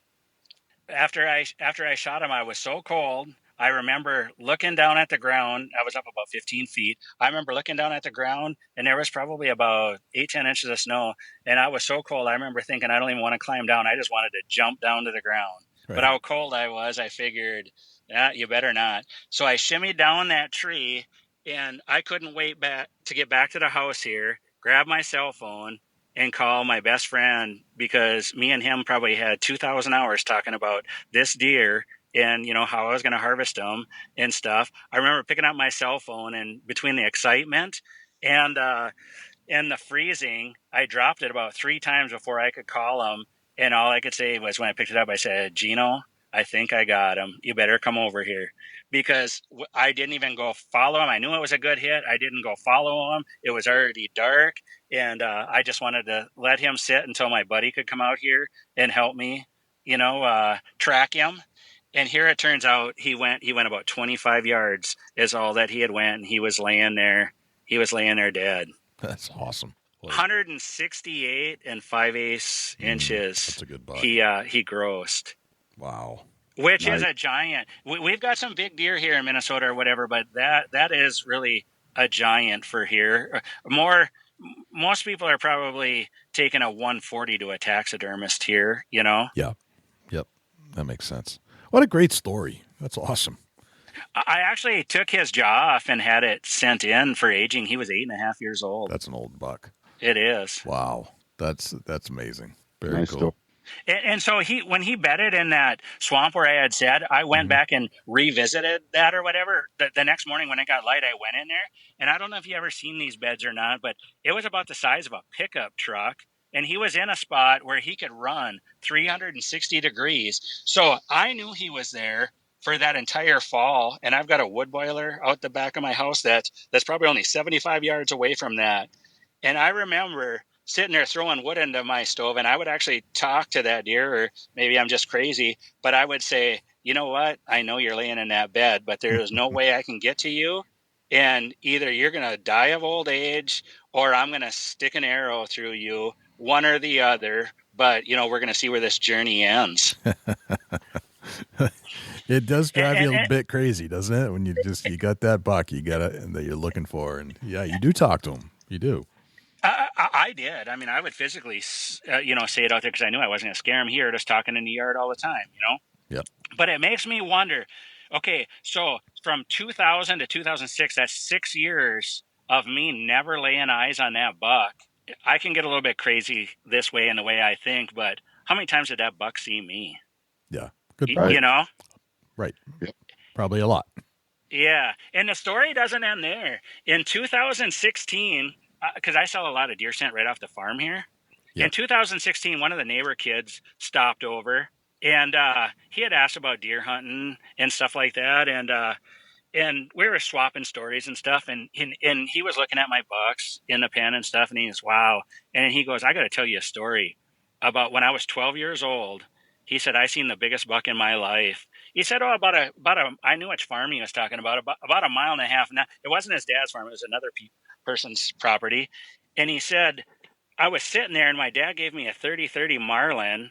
After I shot him, I was so cold. I remember looking down at the ground. I was up about 15 feet. I remember looking down at the ground, and there was probably about 8-10 inches of snow. And I was so cold. I remember thinking, I don't even want to climb down. I just wanted to jump down to the ground. Right. But how cold I was, I figured, you better not. So I shimmied down that tree, and I couldn't wait to get back to the house here, grab my cell phone, and call my best friend, because me and him probably had 2,000 hours talking about this deer and, how I was going to harvest them and stuff. I remember picking up my cell phone, and between the excitement and the freezing, I dropped it about 3 times before I could call him. And all I could say was, when I picked it up, I said, Gino, I think I got him. You better come over here. Because I didn't even go follow him. I knew it was a good hit. I didn't go follow him. It was already dark. And I just wanted to let him sit until my buddy could come out here and help me, track him. And here it turns out he went about 25 yards is all that he had went. And he was laying there. He was laying there dead. That's awesome. 168 5/8 inches. That's a good buck. He grossed. Wow. Which is a giant. We've got some big deer here in Minnesota or whatever, but that is really a giant for here. Most people are probably taking a 140 to a taxidermist here, Yeah. Yep. That makes sense. What a great story. That's awesome. I actually took his jaw off and had it sent in for aging. He was 8.5 years old. That's an old buck. It is. Wow. That's amazing. Very nice cool. Story. And so when he bedded in that swamp where I had said, I went back and revisited that or whatever. The next morning when it got light, I went in there. And I don't know if you ever seen these beds or not, but it was about the size of a pickup truck. and he was in a spot where he could run 360 degrees. So I knew he was there for that entire fall, and I've got a wood boiler out the back of my house that's probably only 75 yards away from that. And I remember sitting there throwing wood into my stove, and I would actually talk to that deer, or maybe I'm just crazy, but I would say, you know what? I know you're laying in that bed, but there is no way I can get to you. And either you're going to die of old age, or I'm going to stick an arrow through you, one or the other. But, we're going to see where this journey ends. It does drive you a bit crazy, doesn't it? When you got that buck, that you're looking for. And yeah, you do talk to him. You do. I did. I mean, I would physically, say it out there because I knew I wasn't going to scare him here, just talking in the yard all the time, Yep. But it makes me wonder, okay, so from 2000 to 2006, that's 6 years of me never laying eyes on that buck. I can get a little bit crazy this way in the way I think, but how many times did that buck see me? Yeah. Good point. Right. Yep. Probably a lot. Yeah. And the story doesn't end there. In 2016, because I sell a lot of deer scent right off the farm here. Yep. In 2016, one of the neighbor kids stopped over, and he had asked about deer hunting and stuff like that. And we were swapping stories and stuff. And he was looking at my bucks in the pen and stuff. And he goes, wow. And he goes, I got to tell you a story about when I was 12 years old. He said, I seen the biggest buck in my life. He said, I knew which farm he was talking about a mile and a half. Now, it wasn't his dad's farm. It was another person's property. And he said, I was sitting there and my dad gave me a 30-30 Marlin,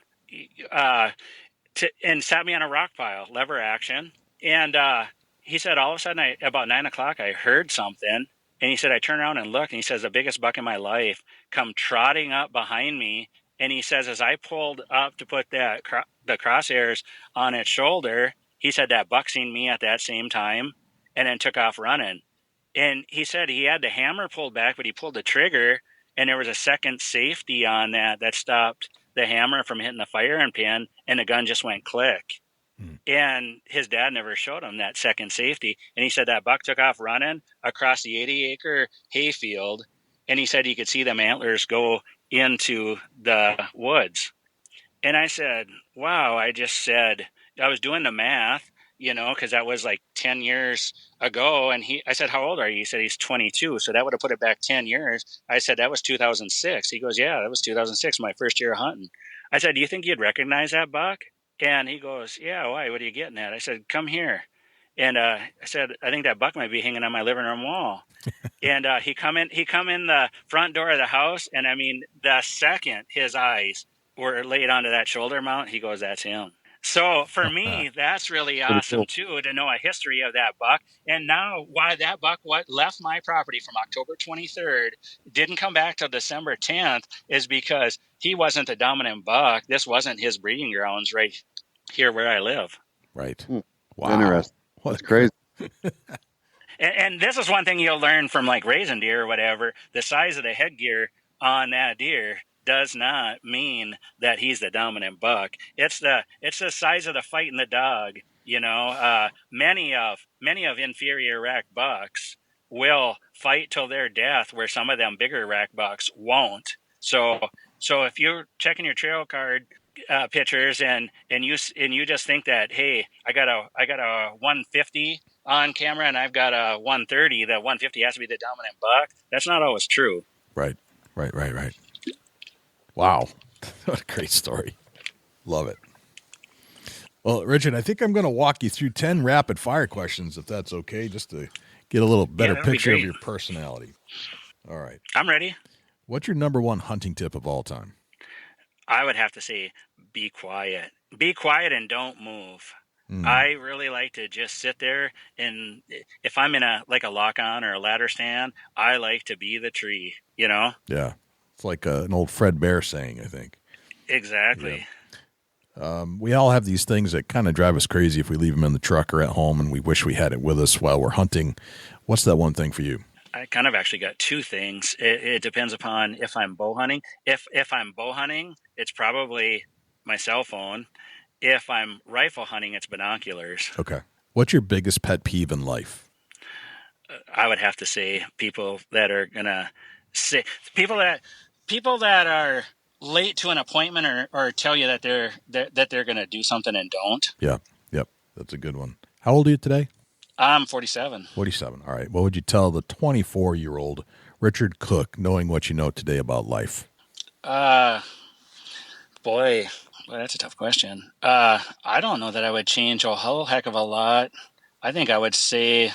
and sat me on a rock pile, lever action. And he said, all of a sudden, about 9 o'clock, I heard something. And he said, I turned around and looked, and he says, the biggest buck in my life come trotting up behind me. And he says, as I pulled up to put the crosshairs on its shoulder, he said that buck seen me at that same time and then took off running. And he said he had the hammer pulled back, but he pulled the trigger, and there was a second safety on that stopped the hammer from hitting the firing pin, and the gun just went click. And his dad never showed him that second safety. And he said that buck took off running across the 80-acre hayfield, and he said he could see them antlers go into the woods. And I said, wow, I was doing the math, because that was like 10 years ago. And I said, how old are you? He said, he's 22. So that would have put it back 10 years. I said, that was 2006. He goes, yeah, that was 2006, my first year of hunting. I said, do you think you'd recognize that buck? And he goes, yeah, why? What are you getting at? I said, come here. And I said, I think that buck might be hanging on my living room wall. And he come in the front door of the house. And I mean, the second his eyes were laid onto that shoulder mount, he goes, that's him. So for me, that's really awesome too, to know a history of that buck. And now why that buck left my property from October 23rd, didn't come back till December 10th, is because he wasn't the dominant buck. This wasn't his breeding grounds right here where I live. Right. Wow. Interesting. That's crazy. And this is one thing you'll learn from like raising deer or whatever. The size of the headgear on that deer does not mean that he's the dominant buck. It's the size of the fight in the dog. Many of inferior rack bucks will fight till their death, where some of them bigger rack bucks won't. So if you're checking your trail card pictures and you just think that, hey, I got a 150 on camera and I've got a 130, that 150 has to be the dominant buck. That's not always true. Right. Wow. What a great story. Love it. Well, Richard, I think I'm going to walk you through 10 rapid fire questions, if that's okay, just to get a little better picture of your personality. All right. I'm ready. What's your number one hunting tip of all time? I would have to say, be quiet. Be quiet and don't move. I really like to just sit there, and if I'm in a lock-on or a ladder stand, I like to be the tree, Yeah. It's like an old Fred Bear saying, I think. Exactly. Yeah. We all have these things that kind of drive us crazy if we leave them in the truck or at home, and we wish we had it with us while we're hunting. What's that one thing for you? I kind of actually got two things. It depends upon if I'm bow hunting. If I'm bow hunting, it's probably my cell phone. If I'm rifle hunting, it's binoculars. Okay. What's your biggest pet peeve in life? I would have to say people that are going to say, people that are late to an appointment or tell you that they're going to do something and don't. Yeah. Yep. That's a good one. How old are you today? I'm 47. 47. All right. What would you tell the 24-year-old Richard Cook, knowing what you know today about life? Boy, that's a tough question. I don't know that I would change a whole heck of a lot. I think I would say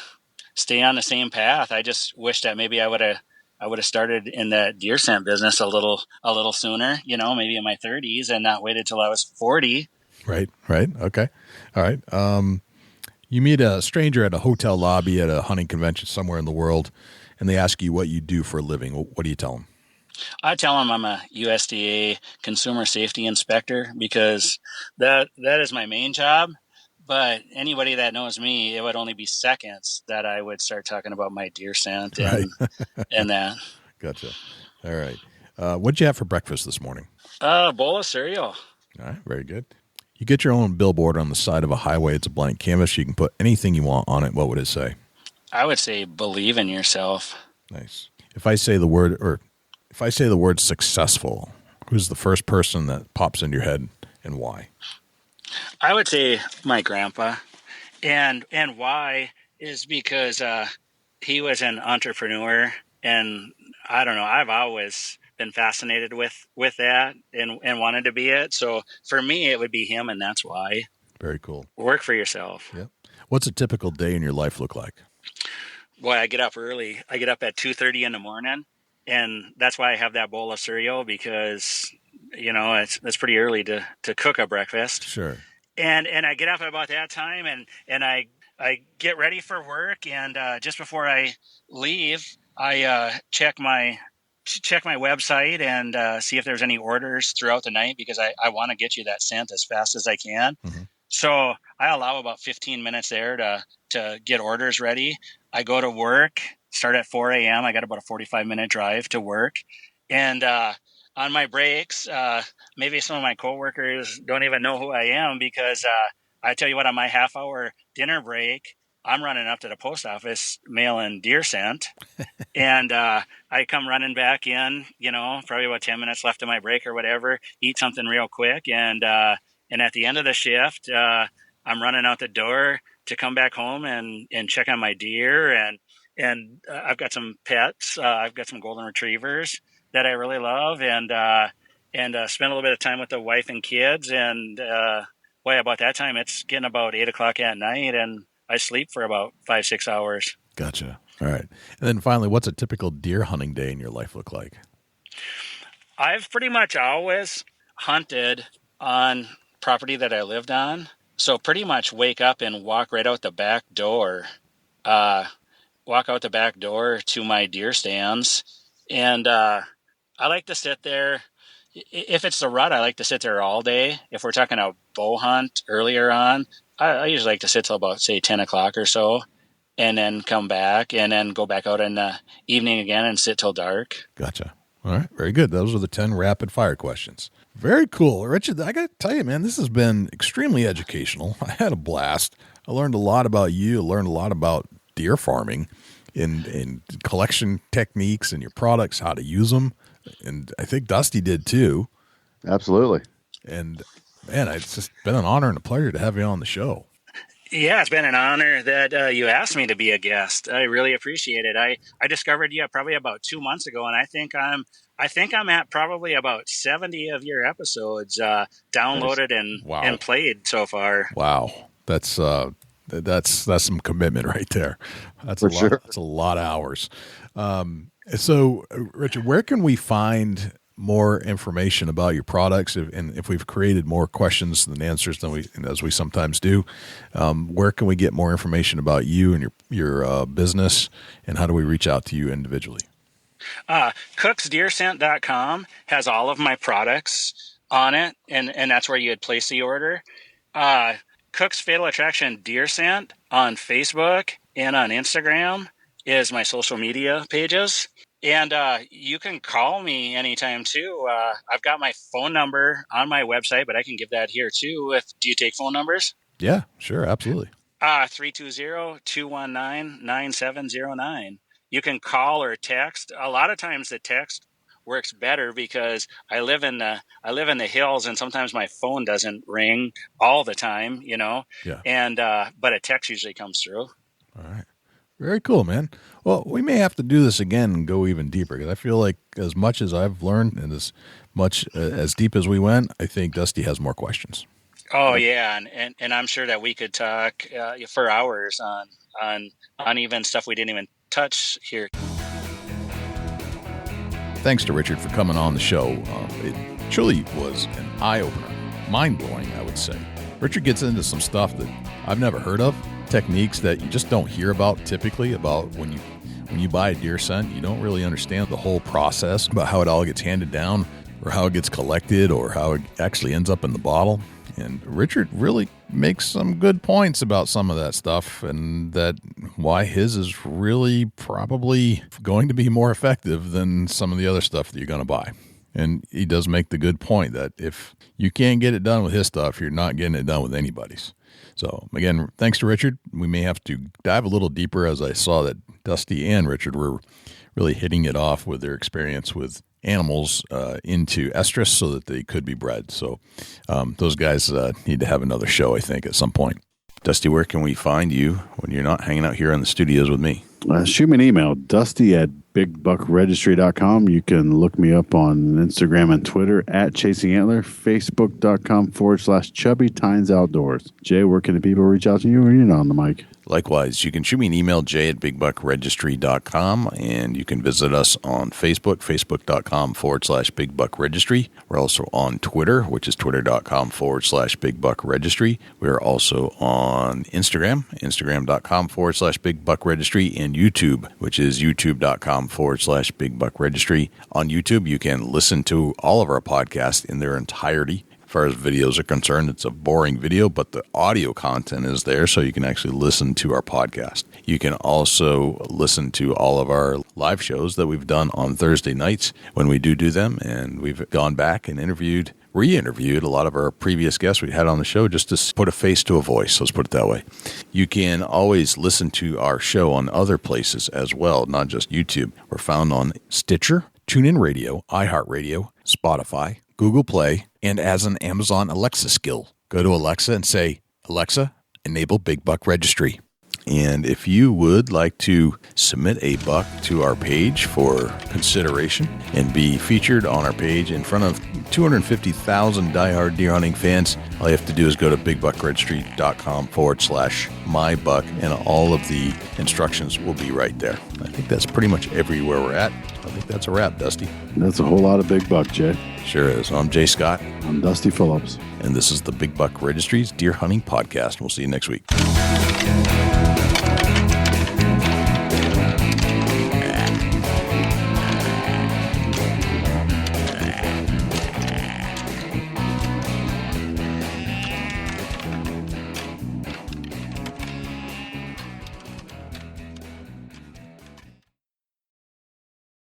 stay on the same path. I just wish that maybe I would have started in that deer scent business a little sooner, maybe in my 30s and not waited till I was 40. Right. Okay. All right. You meet a stranger at a hotel lobby at a hunting convention somewhere in the world, and they ask you what you do for a living. What do you tell them? I tell them I'm a USDA consumer safety inspector because that is my main job. But anybody that knows me, it would only be seconds that I would start talking about my deer scent and and that. Gotcha. All right. What'd you have for breakfast this morning? A bowl of cereal. All right. Very good. You get your own billboard on the side of a highway. It's a blank canvas. You can put anything you want on it. What would it say? I would say believe in yourself. Nice. If I say the word successful, who's the first person that pops into your head and why? I would say my grandpa. And why is because he was an entrepreneur, and I don't know, I've always been fascinated with that and wanted to be it. So for me, it would be him, and that's why. Very cool. Work for yourself. Yep. What's a typical day in your life look like? Boy, I get up early. I get up at 2:30 in the morning, and that's why I have that bowl of cereal because, it's pretty early to cook a breakfast. Sure. And I get up about that time and I get ready for work. And just before I leave, I check my website and see if there's any orders throughout the night because I want to get you that scent as fast as I can. Mm-hmm. So I allow about 15 minutes there to get orders ready. I go to work, start at 4 a.m. I got about a 45-minute drive to work. And on my breaks, maybe some of my coworkers don't even know who I am because I tell you what, on my half-hour dinner break, I'm running up to the post office mailing deer scent. And I come running back in, probably about 10 minutes left of my break or whatever, eat something real quick. And at the end of the shift, I'm running out the door to come back home and check on my deer. And I've got some pets. I've got some golden retrievers that I really love and spend a little bit of time with the wife and kids. And about that time, it's getting about 8 o'clock at night, and I sleep for about 5-6 hours. Gotcha. All right. And then finally, what's a typical deer hunting day in your life look like? I've pretty much always hunted on property that I lived on. So pretty much wake up and walk right out the back door. Walk out the back door to my deer stands. And I like to sit there. If it's the rut, I like to sit there all day. If we're talking a bow hunt earlier on, I usually like to sit till about, say, 10 o'clock or so, and then come back and then go back out in the evening again and sit till dark. Gotcha. All right. Very good. Those are the 10 rapid fire questions. Very cool. Richard, I got to tell you, man, this has been extremely educational. I had a blast. I learned a lot about you. I learned a lot about deer farming and collection techniques and your products, how to use them. And I think Dusty did too. Absolutely. And man, it's just been an honor and a pleasure to have you on the show. Yeah, it's been an honor that you asked me to be a guest. I really appreciate it. I discovered you probably about 2 months ago, and I think I'm at probably about 70 of your episodes downloaded and played so far. Wow, that's some commitment right there. That's For a lot. Sure. That's a lot of hours. So, Richard, where can we find more information about your products? If we've created more questions than answers as we sometimes do, where can we get more information about you and your business, and how do we reach out to you individually? Cooksdeerscent.com has all of my products on it, and that's where you would place the order. Cook's Fatal Attraction Deer Scent on Facebook and on Instagram is my social media pages. And you can call me anytime, too. I've got my phone number on my website, but I can give that here, too. Do you take phone numbers? Yeah, sure. Absolutely. 320-219-9709. You can call or text. A lot of times the text works better because I live in the hills, and sometimes my phone doesn't ring all the time, Yeah. And but a text usually comes through. All right. Very cool, man. Well, we may have to do this again and go even deeper, because I feel like as much as I've learned and as much as deep as we went, I think Dusty has more questions. Oh yeah, and I'm sure that we could talk for hours on even stuff we didn't even touch here. Thanks to Richard for coming on the show. It truly was an eye-opener, mind-blowing, I would say. Richard gets into some stuff that I've never heard of, techniques that you just don't hear about typically, about when you buy a deer scent. You don't really understand the whole process about how it all gets handed down, or how it gets collected, or how it actually ends up in the bottle. And Richard really makes some good points about some of that stuff, and that why his is really probably going to be more effective than some of the other stuff that you're going to buy. And he does make the good point that if you can't get it done with his stuff, you're not getting it done with anybody's. So again, thanks to Richard. We may have to dive a little deeper, as I saw that Dusty and Richard were really hitting it off with their experience with animals into estrus so that they could be bred. So those guys need to have another show, I think, at some point. Dusty, where can we find you when you're not hanging out here in the studios with me? Shoot me an email, dusty@bigbuckregistry.com. You can look me up on Instagram and Twitter @ChasingAntler, Facebook.com/Chubby Tines Outdoors. Jay, where can the people reach out to you, or you're not on the mic? Likewise, you can shoot me an email, jay@bigbuckregistry.com, and you can visit us on Facebook, facebook.com/bigbuckregistry. We're also on Twitter, which is twitter.com/bigbuckregistry. We're also on Instagram, instagram.com/bigbuckregistry, and YouTube, which is youtube.com/bigbuckregistry. On YouTube, you can listen to all of our podcasts in their entirety. As far as videos are concerned, it's a boring video, but the audio content is there, so you can actually listen to our podcast. You can also listen to all of our live shows that we've done on Thursday nights when we do them, and we've gone back and re-interviewed a lot of our previous guests we had on the show just to put a face to a voice, let's put it that way. You can always listen to our show on other places as well, not just YouTube. We're found on Stitcher, TuneIn Radio, iHeartRadio, Spotify, Google Play, and as an Amazon Alexa skill. Go to Alexa and say, "Alexa, enable Big Buck Registry." And if you would like to submit a buck to our page for consideration and be featured on our page in front of 250,000 diehard deer hunting fans, all you have to do is go to bigbuckregistry.com/mybuck, and all of the instructions will be right there. I think that's pretty much everywhere we're at. I think that's a wrap, Dusty. That's a whole lot of big buck, Jay. Sure is. I'm Jay Scott. I'm Dusty Phillips. And this is the Big Buck Registry's Deer Hunting Podcast. We'll see you next week.